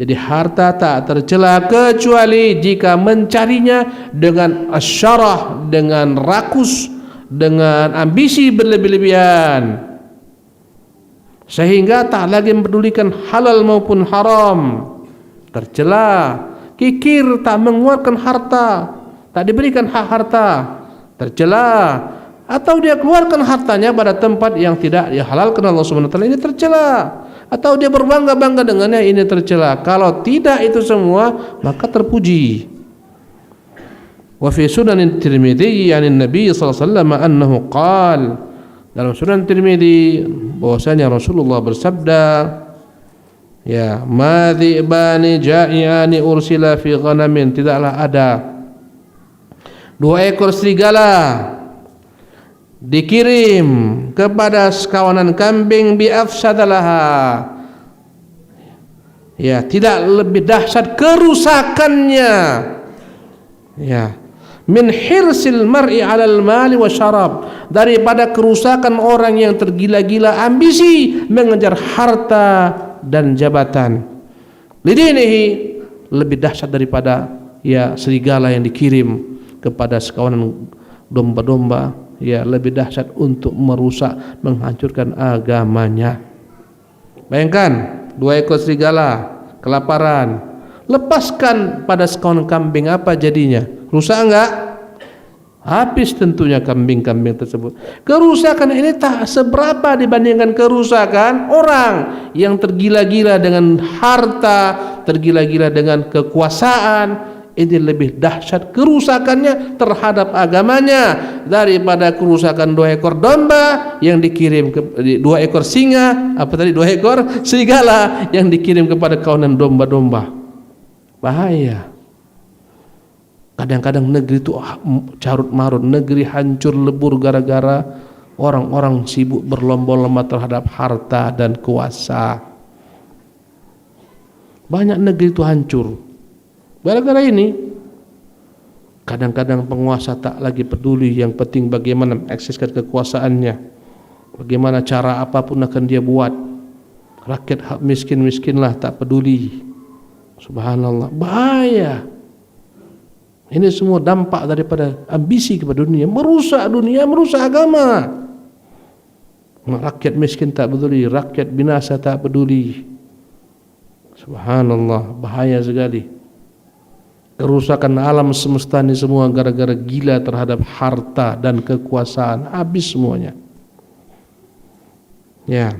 Jadi harta tak tercela kecuali jika mencarinya dengan asyarah, dengan rakus, dengan ambisi berlebih-lebihan, sehingga tak lagi mempedulikan halal maupun haram. Tercela. Kikir, tak mengeluarkan harta, tak diberikan hak harta, tercela. Atau dia keluarkan hartanya pada tempat yang tidak dihalalkan Allah Subhanahu wa taala, ini tercela. Atau dia berbangga-bangga dengannya, ini tercela. Kalau tidak itu semua, maka terpuji. Wa fi sunan Tirmidzi an Nabi sallallahu alaihi wasallam annahu qala, dalam Sunan Tirmidzi bahwasanya Rasulullah bersabda, ya, madhibani ja'iani ursila fi ghanamin, tidaklah ada dua ekor serigala dikirim kepada sekawanan kambing bi afsadalaha, ya, tidak lebih dahsyat kerusakannya, ya, min hirsil mar'i 'alal mali wa syarab, daripada kerusakan orang yang tergila-gila ambisi mengejar harta dan jabatan. Lidinihi, lebih dahsyat daripada, ya, serigala yang dikirim kepada sekawanan domba-domba, ya, lebih dahsyat untuk merusak, menghancurkan agamanya. Bayangkan, dua ekor serigala kelaparan, lepaskan pada sekawanan kambing, apa jadinya? Rusak enggak? habis tentunya kambing-kambing tersebut. Kerusakan ini tak seberapa dibandingkan kerusakan orang yang tergila-gila dengan harta, tergila-gila dengan kekuasaan. Ini lebih dahsyat kerusakannya terhadap agamanya daripada kerusakan 2 ekor domba yang dikirim ke 2 ekor singa, 2 ekor serigala yang dikirim kepada kawanan domba-domba. Bahaya. Kadang-kadang negeri itu carut marut, negeri hancur lebur gara-gara orang-orang sibuk berlomba-lomba terhadap harta dan kuasa. Banyak negeri itu hancur gara-gara ini. Kadang-kadang penguasa tak lagi peduli, yang penting bagaimana mengekseskan kekuasaannya, bagaimana cara apapun akan dia buat. Rakyat miskin-miskinlah tak peduli. Subhanallah, bahaya. Ini semua dampak daripada ambisi kepada dunia, merusak agama. Rakyat miskin tak peduli, rakyat binasa tak peduli. Subhanallah, bahaya sekali. Kerusakan alam semesta ini semua gara-gara gila terhadap harta dan kekuasaan, habis semuanya. Ya.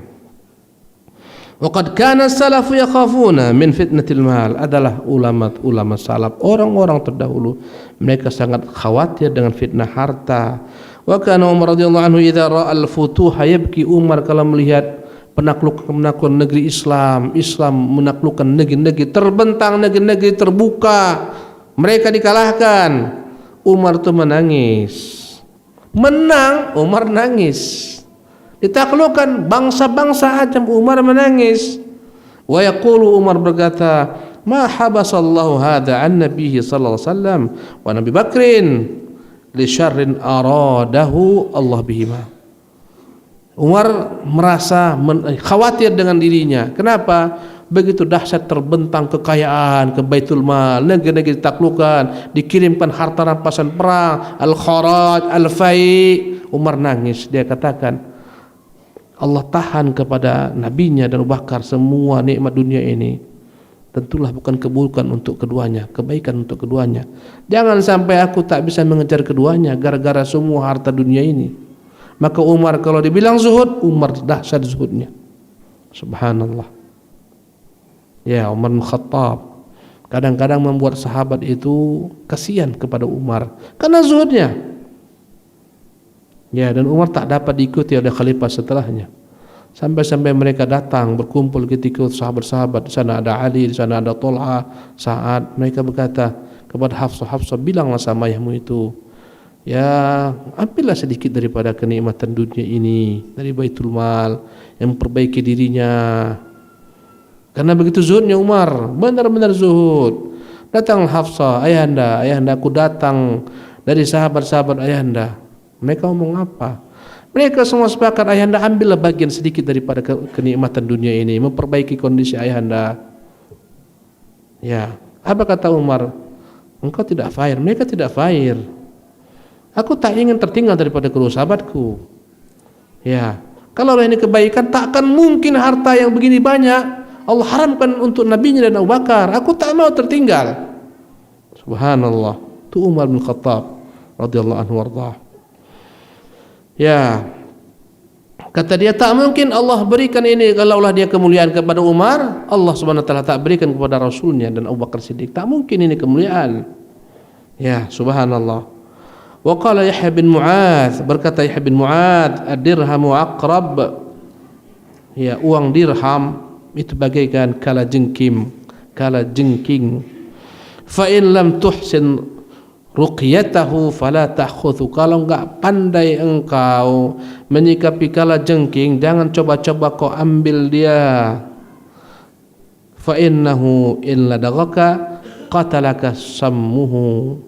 Waqad kana salafu yakhafuna min fitnatil mal, adalah ulama salaf, orang-orang terdahulu, mereka sangat khawatir dengan fitnah harta. Wa kana Umar radhiyallahu anhu idza ra'a al-futuha yabki. Umar kalau melihat penaklukan negeri Islam menaklukkan negeri-negeri, terbentang negeri-negeri, terbuka, mereka dikalahkan, Umar itu menangis. Menang, Umar nangis. Ditaklukkan bangsa-bangsa ajam, Umar menangis. Wa yaqulu, Umar berkata, ma habasallahu hadha an nabiyyi sallallahu alaihi wasallam wa Nabi Bakrin li syarrin aradahu Allah bihima. Umar merasa khawatir dengan dirinya. Kenapa? Begitu dahsyat terbentang kekayaan ke Baitul Mal, negeri-negeri ditaklukkan, dikirimkan harta rampasan perang, al-kharaj, al-fai. Umar nangis, dia katakan, Allah tahan kepada nabinya dan Abu Bakar semua nikmat dunia ini, tentulah bukan keburukan untuk keduanya, kebaikan untuk keduanya. Jangan sampai aku tak bisa mengejar keduanya gara-gara semua harta dunia ini. Maka Umar kalau dibilang zuhud, Umar dahsyat zuhudnya. Subhanallah. Ya, Umar bin Khattab kadang-kadang membuat sahabat itu kasihan kepada Umar karena zuhudnya. Ya, dan Umar tak dapat diikuti oleh khalifah setelahnya. Sampai-sampai mereka datang berkumpul ketika sahabat-sahabat, di sana ada Ali, di sana ada Tolha, Sa'ad. Mereka berkata kepada Hafsah, bilanglah sama ayahmu itu, ya, ambillah sedikit daripada kenikmatan dunia ini dari Baitul Mal, yang memperbaiki dirinya. Karena begitu zuhudnya Umar, benar-benar zuhud. Datang Hafsah, ayahanda aku datang dari sahabat-sahabat ayahanda. Mereka ngomong apa? Mereka semua sepakat, ayahanda ambillah bagian sedikit daripada kenikmatan dunia ini, memperbaiki kondisi ayahanda. Ya, apa kata Umar? Engkau tidak fair, mereka tidak fair. Aku tak ingin tertinggal daripada kedua sahabatku. Ya, kalau ini kebaikan, tak akan mungkin harta yang begini banyak Allah haramkan untuk nabinya dan Abu Bakar. Aku tak mau tertinggal. Subhanallah. Itu Umar bin Khattab radhiyallahu anhu warḍah. Ya, kata dia, tak mungkin Allah berikan ini kalaulah dia kemuliaan kepada Umar, Allah subhanahu wa ta'ala tak berikan kepada Rasulnya dan Abu Bakar Siddiq. Tak mungkin ini kemuliaan. Ya, subhanallah. Wa qala Yahya bin Mu'adz, berkata Yahya bin Mu'adz, ad-dirhamu aqrab. Ya, uang dirham itu bagaikan kala jengking. Fa in lam tuhsin ruqyatahu fala ta'khudhu. Kalau enggak pandai engkau menyikapi kala jengking, jangan coba-coba kau ambil dia. Fa innahu in ladagaka qatalaka sammuhu.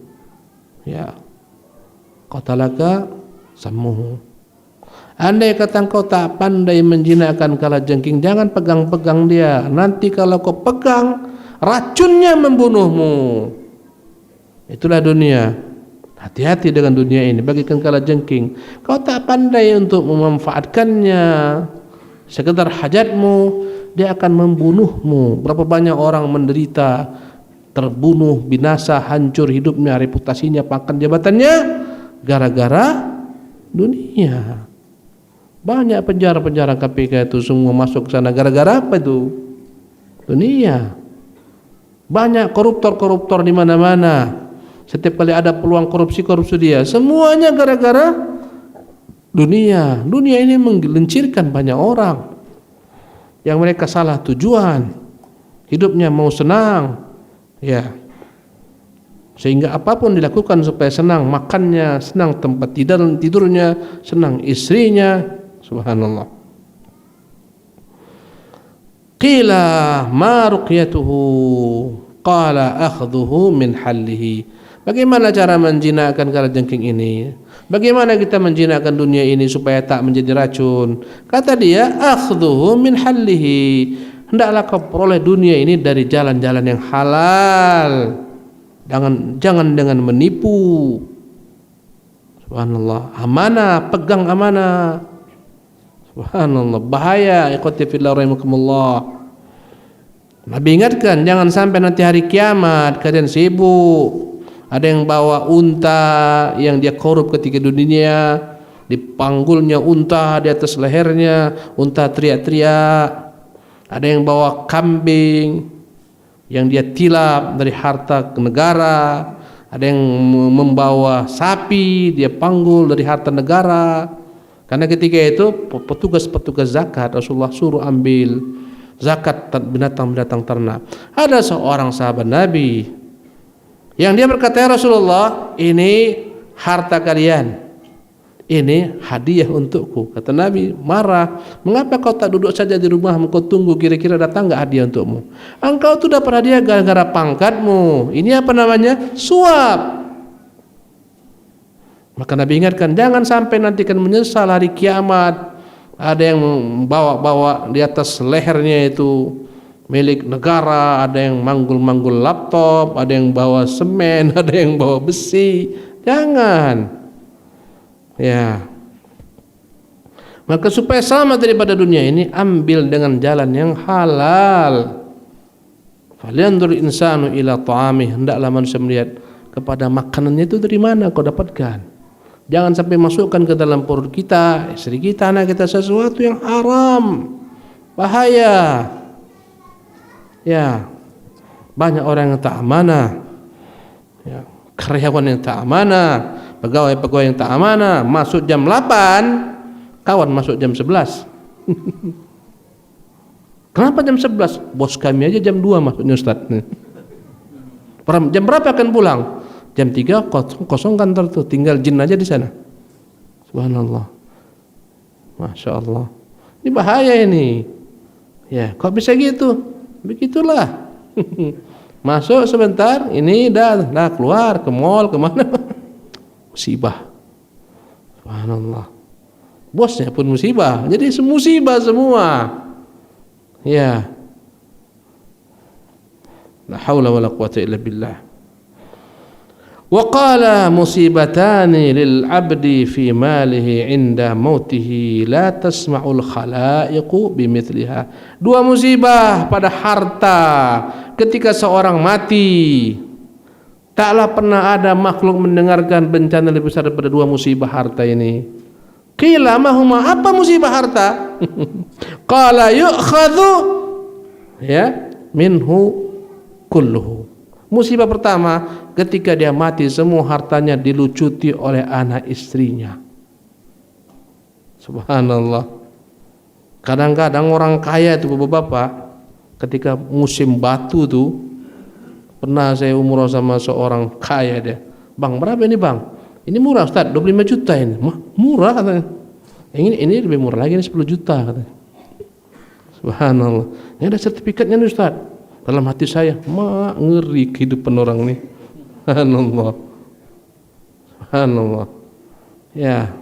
Ya, qatalaka sammuhu. Andai kata engkau tak pandai menjinakkan kala jengking, jangan pegang-pegang dia. Nanti kalau kau pegang, racunnya membunuhmu. Itulah dunia. Hati-hati dengan dunia ini, bagikan kala jengking. Kau tak pandai untuk memanfaatkannya, sekedar hajatmu, dia akan membunuhmu. Berapa banyak orang menderita, terbunuh, binasa, hancur hidupnya, reputasinya, pangkat jabatannya, gara-gara dunia. Banyak penjara-penjara KPK itu semua masuk ke sana gara-gara apa itu? Dunia. Banyak koruptor-koruptor di mana-mana. Setiap kali ada peluang korupsi dia. Semuanya gara-gara dunia. Dunia ini menggelincirkan banyak orang yang mereka salah tujuan. Hidupnya mau senang, ya. Sehingga apapun dilakukan supaya senang, makannya senang, tempat tidurnya senang, istrinya. Subhanallah. Qila ma ruqyatuhu qala akhdhuhu min hallihi. Bagaimana cara menjinakkan kalajengking ini? Bagaimana kita menjinakkan dunia ini supaya tak menjadi racun? Kata dia, akhdhuhu min hallihi. Hendaklah kau peroleh dunia ini dari jalan-jalan yang halal. Jangan dengan menipu. Subhanallah. Amanah, pegang amanah. Subhanallah, bahaya. Ikhwati fillah rahimakumullah. Nabi ingatkan, jangan sampai nanti hari kiamat kalian sibuk. Ada yang bawa unta yang dia korup ketika dunia, dipanggulnya unta di atas lehernya, unta teriak-teriak. Ada yang bawa kambing yang dia tilap dari harta negara. Ada yang membawa sapi, dia panggul dari harta negara. Karena ketika itu petugas-petugas zakat Rasulullah suruh ambil zakat binatang-binatang ternak. Ada seorang sahabat Nabi yang dia berkata, ya Rasulullah, ini harta kalian, ini hadiah untukku. Kata Nabi marah, mengapa kau tak duduk saja di rumah, kau tunggu kira-kira datang enggak hadiah untukmu? Engkau tuh dapat hadiah gara-gara pangkatmu. Ini apa namanya? Suap. Maka Nabi ingatkan, jangan sampai nanti kan menyesal hari kiamat. Ada yang bawa di atas lehernya itu milik negara, ada yang manggul-manggul laptop, ada yang bawa semen, ada yang bawa besi. Jangan. Ya. Maka supaya selamat daripada dunia ini, ambil dengan jalan yang halal. Falyanzur insanu ila ta'amih. Hendaklah manusia melihat kepada makanannya itu dari mana kau dapatkan. Jangan sampai masukkan ke dalam perut kita, istri kita, anak kita sesuatu yang haram. Bahaya. Ya. Banyak orang yang tak amanah. Ya, karyawan yang tak amanah, pegawai-pegawai yang tak amanah, masuk jam 8, kawan masuk jam 11. Kenapa jam 11? Bos kami aja jam 2 masuknya Ustaz. Jam berapa akan pulang? Jam 3 kosong kantor tuh, tinggal jin aja di sana. Subhanallah. Masya Allah. Ini bahaya ini. Ya, kok bisa gitu? Begitulah. Masuk sebentar, ini dah keluar ke mall kemana? Musibah. Subhanallah. Bosnya pun musibah. Jadi musibah semua. Ya. La haula wala quwwata illa billah. Wa qala musibatani lil 'abdi fi malihi 'inda mautihi la tasma'ul khalaiqu bimithliha. Dua musibah pada harta ketika seorang mati. Taklah pernah ada makhluk mendengarkan bencana lebih besar daripada dua musibah harta ini. Qila ma huma, apa musibah harta? Qala yu'khadhu ya minhu kulluhu. Musibah pertama, ketika dia mati semua hartanya dilucuti oleh anak istrinya. Subhanallah. Kadang-kadang orang kaya itu bapak-bapak, ketika musim batu tuh, pernah saya umroh sama seorang kaya dia. Bang, berapa ini bang? Ini murah Ustaz, 25 juta ini. Murah katanya. Ini lebih murah lagi, ini 10 juta katanya. Subhanallah. Ini ada sertifikatnya nih Ustaz. Dalam hati saya, ngeri kehidupan orang nih. Subhanallah. Subhanallah. Ya.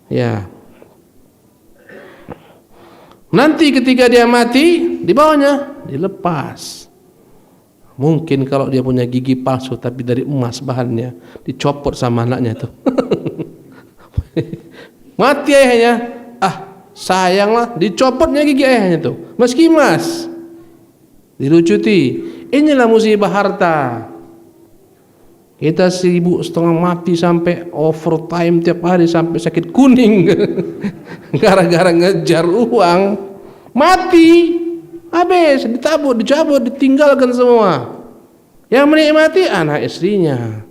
Ya. Nanti ketika dia mati, dibawanya dilepas. Mungkin kalau dia punya gigi palsu tapi dari emas bahannya, dicopot sama anaknya itu. Mati ayahnya, sayanglah, dicopotnya gigi ayahnya itu. Meski emas. Dilucuti. Inilah musibah harta. Kita sibuk setengah mati sampai overtime tiap hari sampai sakit kuning gara-gara ngejar uang, mati habis, dicabut, ditinggalkan semua. Yang menikmati anak istrinya.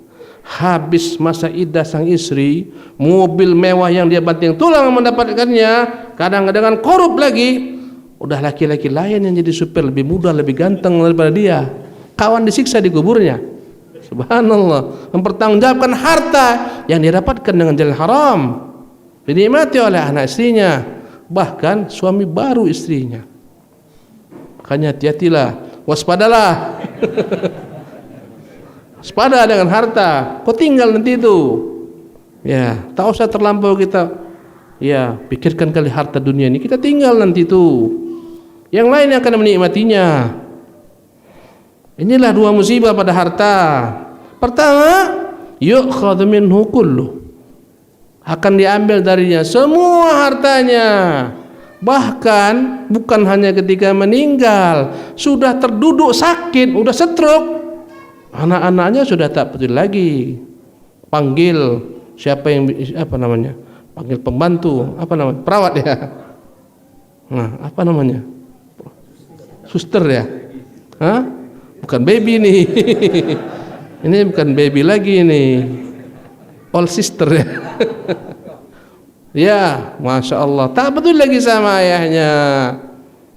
Habis masa iddah sang istri, mobil mewah yang dia banting tulang mendapatkannya, kadang-kadang korup lagi. Udah laki-laki lain yang jadi supir, lebih muda, lebih ganteng daripada dia. Kawan disiksa di kuburnya. Subhanallah, mempertanggungjawabkan harta yang dia dapatkan dengan jalan haram, dinikmati oleh anak istrinya, bahkan suami baru istrinya. Makanya hati-hatilah, waspadalah. Waspada dengan harta, kau tinggal nanti itu. Ya, tak usah terlampau kita ya pikirkan kali harta dunia ini, kita tinggal nanti itu. Yang lain yang akan menikmatinya. Inilah dua musibah pada harta. Pertama, yu'khadhu minhu kullu, akan diambil darinya semua hartanya. Bahkan bukan hanya ketika meninggal, sudah terduduk sakit, udah stroke, anak-anaknya sudah tak peduli lagi. Panggil siapa yang panggil pembantu, perawat ya. Nah, suster ya. Hah? Bukan baby nih. Ini bukan baby lagi nih. All sister ya. Ya, Masya Allah, tak peduli lagi sama ayahnya.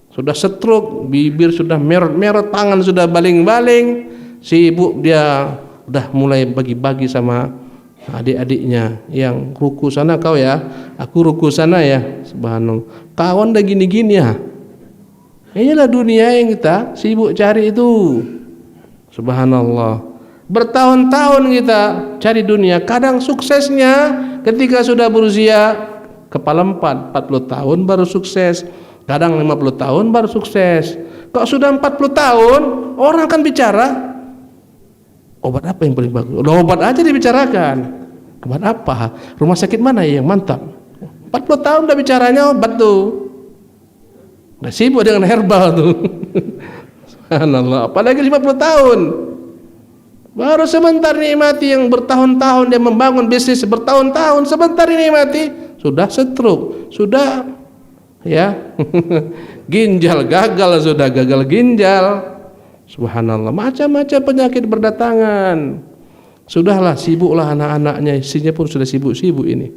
Sudah stroke, bibir sudah merot-merot, tangan sudah baling-baling. Si ibu dia udah mulai bagi-bagi sama adik-adiknya, yang ruku sana kau ya, aku ruku sana ya. Subhanallah, kawan dah gini-gini ya. Inilah dunia yang kita sibuk cari itu. Subhanallah, bertahun-tahun kita cari dunia. Kadang suksesnya ketika sudah berusia kepala 40 tahun baru sukses. Kadang 50 tahun baru sukses. Kalau sudah 40 tahun orang akan bicara, obat apa yang paling bagus? Udah obat aja dibicarakan. Obat apa? Rumah sakit mana yang mantap? 40 tahun udah bicaranya obat tuh. Nah, sibuk dengan herbal tuh. Subhanallah, apalagi 50 tahun. Baru sebentar nikmati, yang bertahun-tahun dia membangun bisnis, bertahun-tahun sebentar nikmati sudah stroke, sudah ya ginjal gagal, sudah gagal ginjal. Subhanallah, macam-macam penyakit berdatangan. Sudahlah, sibuklah anak-anaknya, istrinya pun sudah sibuk-sibuk ini.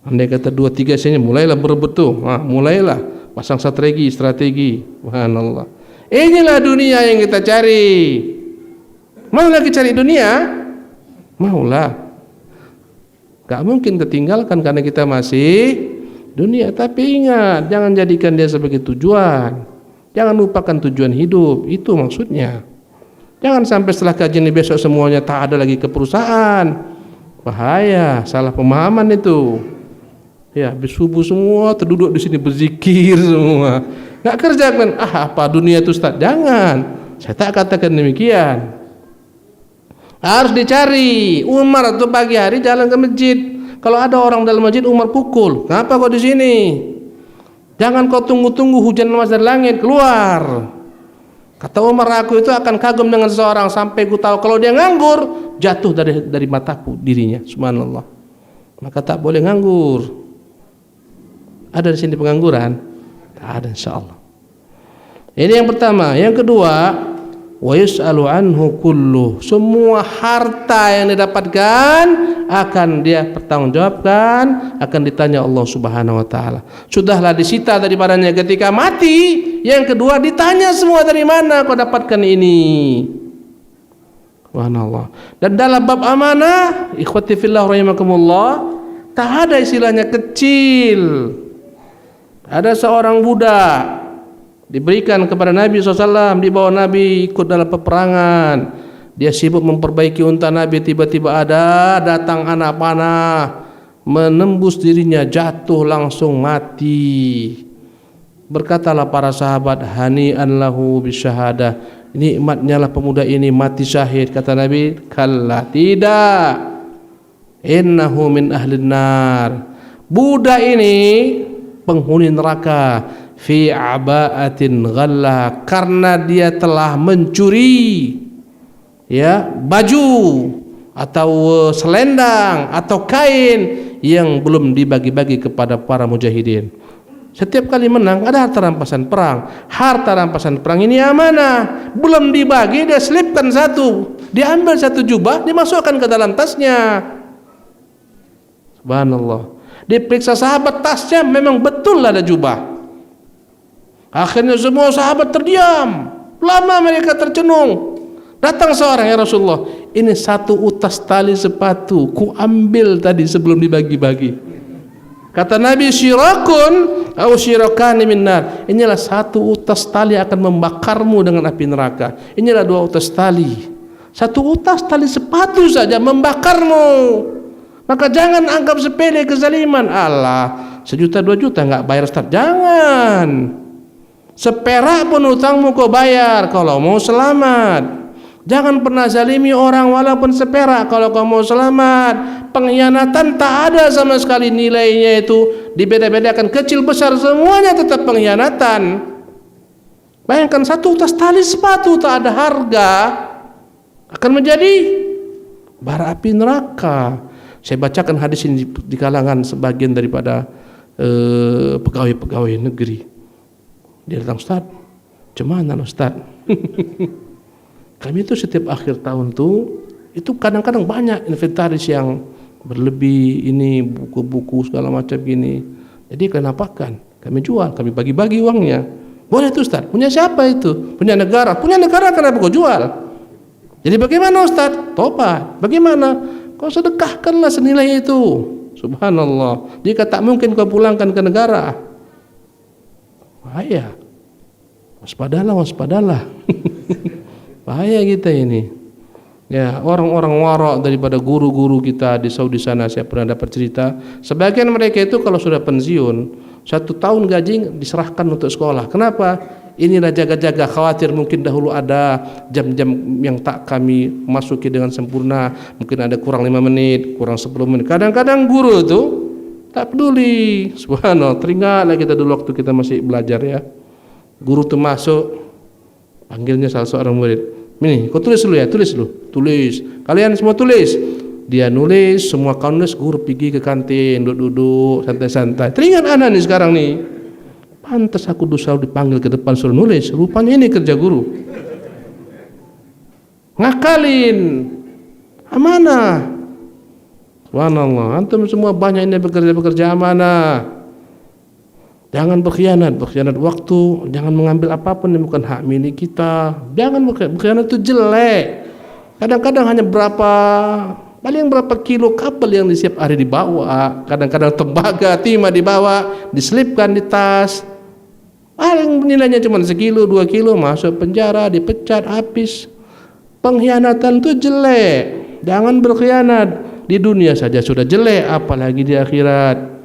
Andai kata 2-3 istrinya mulailah berebut tuh, mulailah pasang strategi. Subhanallah. Inilah dunia yang kita cari. Mau lagi cari dunia? Maulah. Gak mungkin tertinggalkan karena kita masih dunia. Tapi ingat, jangan jadikan dia sebagai tujuan. Jangan lupakan tujuan hidup. Itu maksudnya. Jangan sampai setelah kajian ini besok semuanya tak ada lagi ke perusahaan. Bahaya, salah pemahaman itu. Ya, habis subuh semua terduduk di sini berzikir semua. Nggak kerja kan? Apa dunia itu Ustaz? Jangan. Saya tak katakan demikian. Harus dicari. Umar tuh pagi hari jalan ke masjid. Kalau ada orang dalam masjid, Umar pukul. Kenapa kau di sini? Jangan kau tunggu-tunggu hujan lemas dari langit, keluar. Kata Umar, aku itu akan kagum dengan seseorang sampai ku tahu kalau dia nganggur, jatuh dari mataku dirinya. Subhanallah. Maka tak boleh nganggur. Ada di sini pengangguran? Tak ada, insyaallah. Ini yang pertama. Yang kedua, wa yus'alu anhu kullu. Semua harta yang didapatkan akan dia pertanggungjawabkan, akan ditanya Allah Subhanahu wa taala. Sudahlah disita daripadanya ketika mati. Yang kedua, ditanya semua, dari mana kau dapatkan ini? Subhanallah. Dan dalam bab amanah, ikhwati fillah rahimakumullah, tak ada istilahnya kecil. Ada seorang budak diberikan kepada Nabi SAW, dibawa Nabi ikut dalam peperangan. Dia sibuk memperbaiki unta Nabi, tiba-tiba datang anak panah menembus dirinya, jatuh langsung mati. Berkatalah para sahabat, hani'an lahu bisyahadah, nikmatnya lah pemuda ini mati syahid. Kata Nabi, kalla, tidak, innahu min ahlin nar, budak ini penghuni neraka, fi aba'atin ghalla, karena dia telah mencuri ya baju atau selendang atau kain yang belum dibagi-bagi kepada para mujahidin. Setiap kali menang ada harta rampasan perang. Harta rampasan perang ini amanah, belum dibagi dia selipkan satu, diambil satu jubah, dimasukkan ke dalam tasnya. Subhanallah. Diperiksa sahabat, tasnya memang betul ada jubah. Akhirnya semua sahabat terdiam. Lama mereka tercenung. Datang seorang, ya Rasulullah, ini satu utas tali sepatu ku ambil tadi sebelum dibagi-bagi. Kata Nabi, syirakun au syirakani minnar. Inilah satu utas tali akan membakarmu dengan api neraka. Inilah dua utas tali. Satu utas tali sepatu saja membakarmu. Maka jangan anggap sepele kezaliman. Allah, 1 juta 2 juta enggak bayar Ustaz. Jangan. Seperak pun utangmu kau bayar kalau mau selamat. Jangan pernah zalimi orang walaupun seperak kalau kau mau selamat. Pengkhianatan tak ada sama sekali nilainya, itu dibeda-bedakan kecil besar semuanya tetap pengkhianatan. Bayangkan satu tas tali sepatu tak ada harga akan menjadi bara api neraka. Saya bacakan hadis ini di kalangan sebagian daripada pegawai-pegawai negeri. Dia datang, Ustaz, cuman Ustaz. Kami itu setiap akhir tahun tuh itu kadang-kadang banyak inventaris yang berlebih, ini buku-buku segala macam gini. Jadi kalian apakan? Kami jual, kami bagi-bagi uangnya. Boleh tuh Ustaz. Punya siapa itu? Punya negara. Punya negara kenapa kau jual? Jadi bagaimana Ustaz? Tobat. Bagaimana? Kau sedekahkanlah senilai itu. Subhanallah. Jika tak mungkin kau pulangkan ke negara. Bahaya. Waspadalah. Bahaya kita ini. Ya, orang-orang warok daripada guru-guru kita di Saudi sana, saya pernah dapat cerita, sebagian mereka itu kalau sudah pensiun 1 tahun gaji diserahkan untuk sekolah. Kenapa? Inilah jaga-jaga, khawatir mungkin dahulu ada jam-jam yang tak kami masuki dengan sempurna, mungkin ada kurang 5 menit, kurang 10 menit. Kadang-kadang guru itu tak peduli. Subhanallah, teringatlah kita dulu waktu kita masih belajar ya. Guru itu masuk, panggilnya salah seorang murid. Ini, kau tulis dulu ya, tulis. Kalian semua tulis. Dia nulis, semua kau nulis, guru pergi ke kantin, duduk-duduk, santai-santai. Teringat anak nih sekarang nih. Pantas aku dulu selalu dipanggil ke depan suruh nulis. Rupanya ini kerja guru. Ngakalin, amanah. Subhanallah, antum semua banyak ini bekerja amanah. Jangan berkhianat waktu, jangan mengambil apapun yang bukan hak milik kita. Jangan berkhianat itu jelek. Kadang-kadang hanya paling berapa kilo kabel yang di setiap hari dibawa, kadang-kadang tembaga, timah dibawa, diselipkan di tas. Paling nilainya cuma 1 kilo, 2 kilo, masuk penjara, dipecat, habis. Pengkhianatan itu jelek. Jangan berkhianat. Di dunia saja sudah jelek, apalagi di akhirat.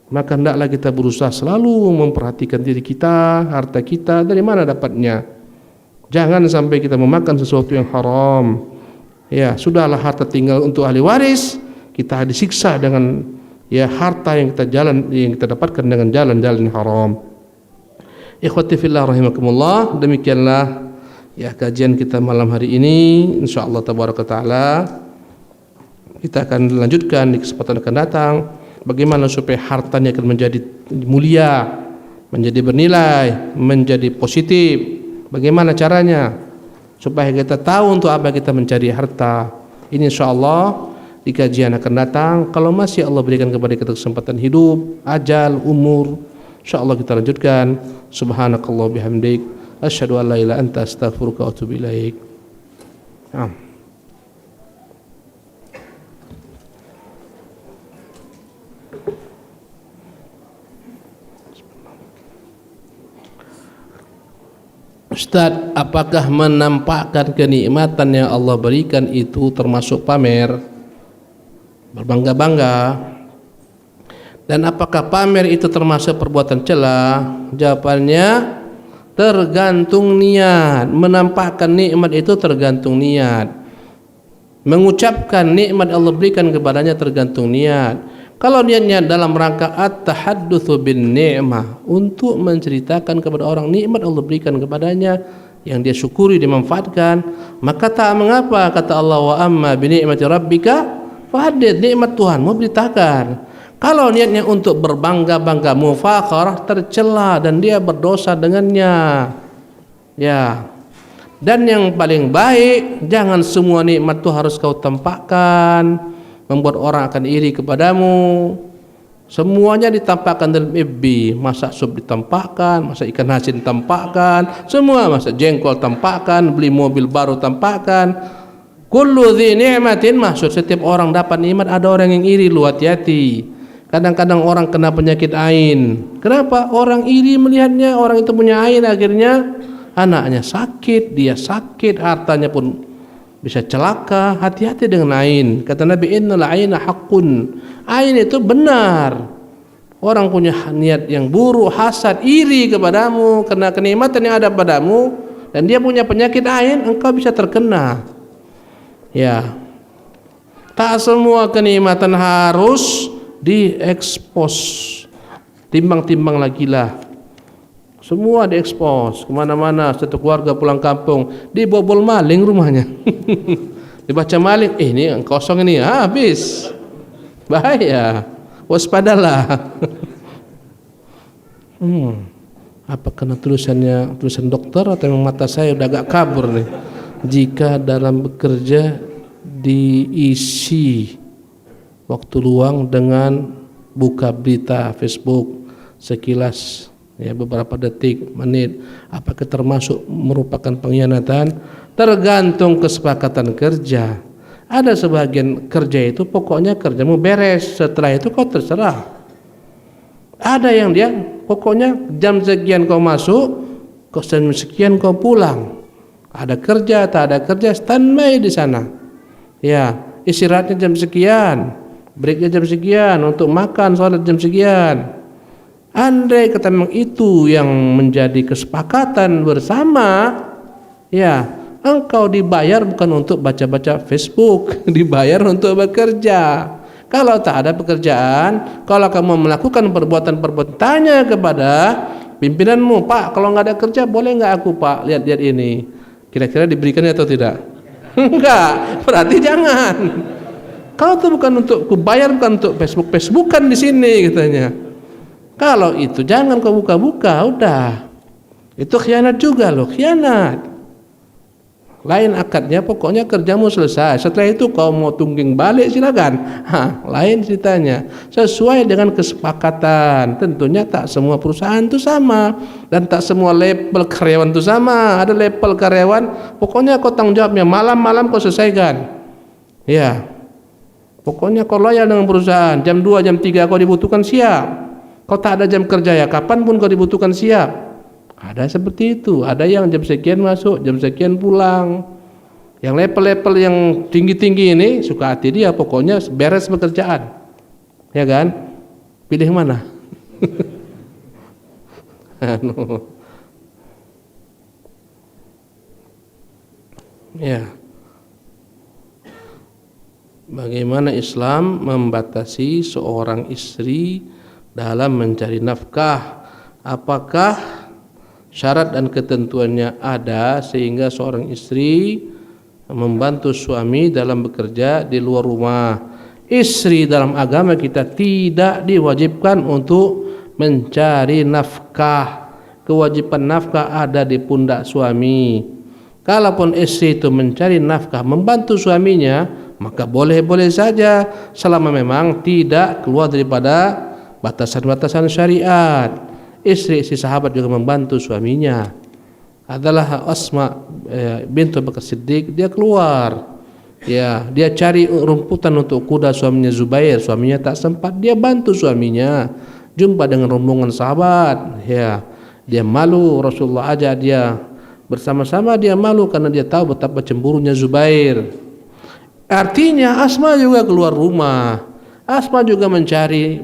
Maka hendaklah kita berusaha selalu memperhatikan diri kita, harta kita, dari mana dapatnya. Jangan sampai kita memakan sesuatu yang haram. Ya, sudahlah harta tinggal untuk ahli waris, kita disiksa dengan ya harta yang kita dapatkan dengan jalan-jalan haram. Ikhwati fillah rahimakumullah, demikianlah ya kajian kita malam hari ini. Insyaallah tabaraka taala kita akan lanjutkan di kesempatan akan datang. Bagaimana supaya hartanya akan menjadi mulia, menjadi bernilai, menjadi positif. Bagaimana caranya supaya kita tahu untuk apa kita mencari harta. Ini insyaallah di kajian akan datang. Kalau masih Allah berikan kepada kita kesempatan hidup, ajal, umur, insyaallah kita lanjutkan. Subhanakallah bihamdik, asyhadu an la ilaha illa anta, astaghfiruka wa atubu ilaik. Ustaz, apakah menampakkan kenikmatan yang Allah berikan itu termasuk pamer, berbangga-bangga? Dan apakah pamer itu termasuk perbuatan cela? Jawabannya tergantung niat. Menampakkan nikmat itu tergantung niat. Mengucapkan nikmat Allah berikan kepadanya tergantung niat. Kalau niatnya dalam rangka at-tahaddutsu bin ni'mah, untuk menceritakan kepada orang nikmat Allah berikan kepadanya, yang dia syukuri, dimanfaatkan, maka tak mengapa, kata Allah, wa amma bi ni'mati rabbika fahaddits, nikmat Tuhan mau beritakan. Kalau niatnya untuk berbangga-bangga, mufakharah, tercela dan dia berdosa dengannya. Ya. Dan yang paling baik, jangan semua nikmat itu harus kau tampakkan, membuat orang akan iri kepadamu. Semuanya ditampakkan dalam FB, masak sup ditampakkan, masak ikan asin tampakkan, semua masak jengkol tampakkan, beli mobil baru tampakkan. Kullu dzi ni'matin, maksud setiap orang dapat nikmat ada orang yang iri, lu hati-hati. Kadang-kadang orang kena penyakit ain. Kenapa? Orang iri melihatnya orang itu punya ain, akhirnya anaknya sakit, dia sakit, hartanya pun bisa celaka. Hati-hati dengan ain. Kata Nabi, innal aina haqqun. Ain itu benar. Orang punya niat yang buruk, hasad, iri kepadamu karena kenikmatan yang ada padamu, dan dia punya penyakit ain, engkau bisa terkena. Ya. Tak semua kenikmatan harus diekspos, timbang-timbang lagi lah, semua diekspos kemana-mana. Satu keluarga pulang kampung dibobol maling rumahnya dibaca maling, ini kosong ini, habis, bahaya, waspadalah. Apa kena tulisan dokter atau memang mata saya udah agak kabur nih? Jika dalam bekerja diisi waktu luang dengan buka berita Facebook sekilas, ya, beberapa detik, menit, apakah termasuk merupakan pengkhianatan? Tergantung kesepakatan kerja. Ada sebagian kerja itu pokoknya kerjamu beres, setelah itu kau terserah. Ada yang dia pokoknya jam sekian kau masuk, jam sekian kau pulang. Ada kerja, tak ada kerja, standby di sana. Ya, istirahatnya jam sekian, breaknya jam sekian, untuk makan, sholat jam sekian. Andai kata memang itu yang menjadi kesepakatan bersama, ya, engkau dibayar bukan untuk baca-baca Facebook, dibayar untuk bekerja. Kalau tak ada pekerjaan, kalau kamu melakukan perbuatan-perbuatan, tanya kepada pimpinanmu, Pak, kalau nggak ada kerja boleh nggak aku, Pak, lihat-lihat ini, kira-kira diberikan atau tidak? Enggak, berarti jangan. Kau tuh bukan untuk kubayar, bukan untuk Facebook-Facebookan di sini katanya. Kalau itu jangan kau buka-buka, udah. Itu khianat juga loh, khianat. Lain akadnya, pokoknya kerjamu selesai. Setelah itu kau mau tungging balik silakan. Lain ceritanya. Sesuai dengan kesepakatan. Tentunya tak semua perusahaan itu sama, dan tak semua level karyawan itu sama. Ada level karyawan, pokoknya kau tanggung jawabnya malam-malam kau selesaikan. Ya. Pokoknya kau loyal dengan perusahaan. Jam 2, jam 3 kau dibutuhkan, siap. Kau tak ada jam kerja, ya kapanpun kau dibutuhkan, siap. Ada seperti itu. Ada yang jam sekian masuk, jam sekian pulang. Yang level-level yang tinggi-tinggi ini suka hati dia, pokoknya beres pekerjaan. Ya kan? Pilih mana? Ya. Bagaimana Islam membatasi seorang istri dalam mencari nafkah? Apakah syarat dan ketentuannya ada sehingga seorang istri membantu suami dalam bekerja di luar rumah? Istri dalam agama kita tidak diwajibkan untuk mencari nafkah. Kewajiban nafkah ada di pundak suami. Kalaupun istri itu mencari nafkah, membantu suaminya, maka boleh-boleh saja selama memang tidak keluar daripada batasan-batasan syariat. Istri sahabat juga membantu suaminya. Adalah Asma bintu Bakar Siddiq, dia keluar, ya, dia cari rumputan untuk kuda suaminya Zubair, suaminya tak sempat, dia bantu suaminya. Jumpa dengan rombongan sahabat, ya, dia malu, Rasulullah ajak dia bersama-sama, dia malu karena dia tahu betapa cemburunya Zubair. Artinya Asma juga keluar rumah, Asma juga mencari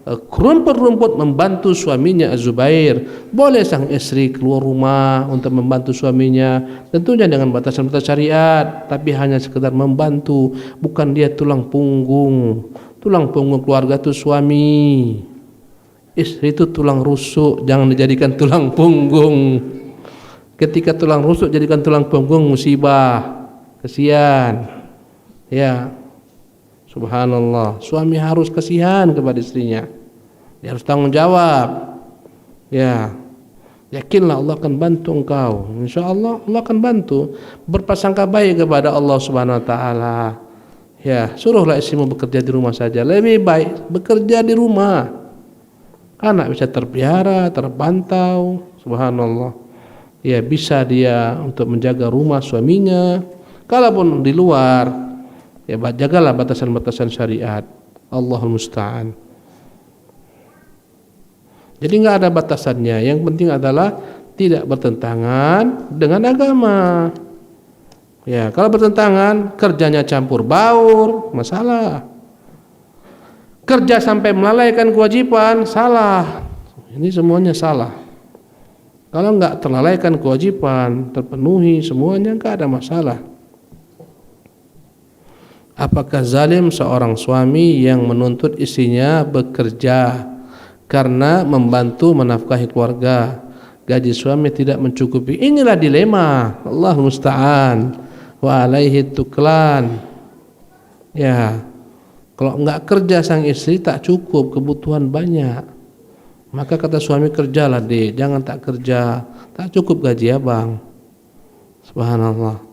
rumput-rumput membantu suaminya Az-Zubair. Boleh sang istri keluar rumah untuk membantu suaminya, tentunya dengan batasan-batasan syariat, tapi hanya sekedar membantu, bukan dia tulang punggung. Tulang punggung keluarga itu suami. Istri itu tulang rusuk, jangan dijadikan tulang punggung. Ketika tulang rusuk jadikan tulang punggung, musibah, kesian. Ya, subhanallah. Suami harus kasihan kepada istrinya. Dia harus tanggung jawab. Ya, yakinlah Allah akan bantu engkau. InsyaAllah Allah akan bantu. Berprasangka baik kepada Allah Subhanahu Wa Taala. Ya, suruhlah istrimu bekerja di rumah saja. Lebih baik bekerja di rumah. Anak bisa terpelihara, terpantau. Subhanallah. Ya, bisa dia untuk menjaga rumah suaminya. Kalaupun di luar, ya jagalah batasan-batasan syariat. Allahul musta'an. Jadi nggak ada batasannya. Yang penting adalah tidak bertentangan dengan agama. Ya, kalau bertentangan, kerjanya campur baur, masalah. Kerja sampai melalaikan kewajiban, salah. Ini semuanya salah. Kalau nggak terlalaikan kewajiban, terpenuhi semuanya, nggak ada masalah. Apakah zalim seorang suami yang menuntut istrinya bekerja karena membantu menafkahi keluarga, gaji suami tidak mencukupi? Inilah dilema. Allah musta'an wa alaihi tuklan. Ya, kalau enggak kerja sang istri tak cukup, kebutuhan banyak. Maka kata suami, kerjalah deh, jangan tak kerja, tak cukup gaji abang. Subhanallah.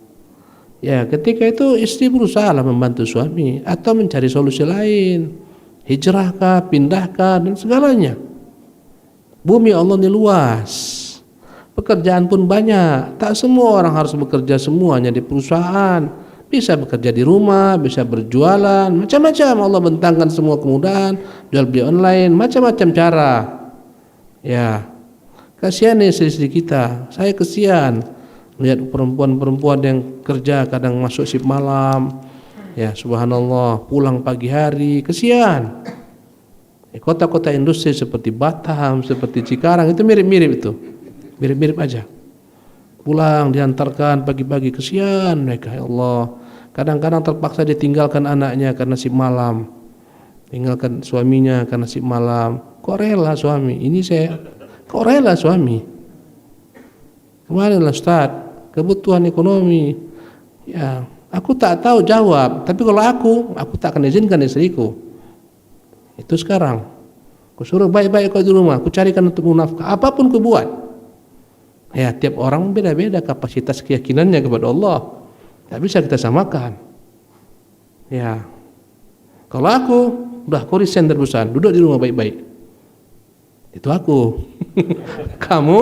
Ya, ketika itu istri berusaha membantu suami atau mencari solusi lain. Hijrahkah, pindahkah, dan segalanya. Bumi Allah ini luas, pekerjaan pun banyak. Tak semua orang harus bekerja semuanya di perusahaan. Bisa bekerja di rumah, bisa berjualan, macam-macam. Allah bentangkan semua kemudahan, jual beli online, macam-macam cara. Ya, kasihan istri-istri kita. Saya kasihan lihat perempuan-perempuan yang kerja kadang masuk shift malam. Ya, subhanallah, pulang pagi hari, kesian. Kota-kota industri seperti Batam, seperti Cikarang itu mirip-mirip itu. Mirip-mirip aja. Pulang diantarkan pagi-pagi, kesian mereka, ya Allah. Kadang-kadang terpaksa ditinggalkan anaknya karena shift malam. Tinggalkan suaminya karena shift malam. Kok rela suami? Kok rela suami? Kemarin Ustaz, kebutuhan ekonomi. Ya, aku tak tahu jawab, tapi kalau aku tak akan izinkan istriku. Itu sekarang. Aku suruh baik-baik kau di rumah, aku carikan untuk nafkah, apapun ku buat. Ya, tiap orang beda-beda kapasitas keyakinannya kepada Allah. Tak bisa kita samakan. Ya. Kalau aku, udah aku resign terusan, duduk di rumah baik-baik. Itu aku. Kamu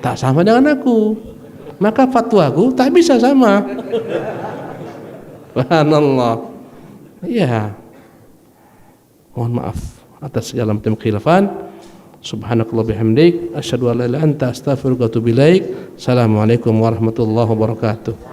tak sama dengan aku. Maka fatwaku tak bisa sama. Subhanallah. Iya. Mohon maaf atas segala macam khilafan. Subhanakallah bihamdik, asyhadu an la ilaha illa anta, astaghfiruka wa atubu ilaik. Assalamualaikum warahmatullahi wabarakatuh.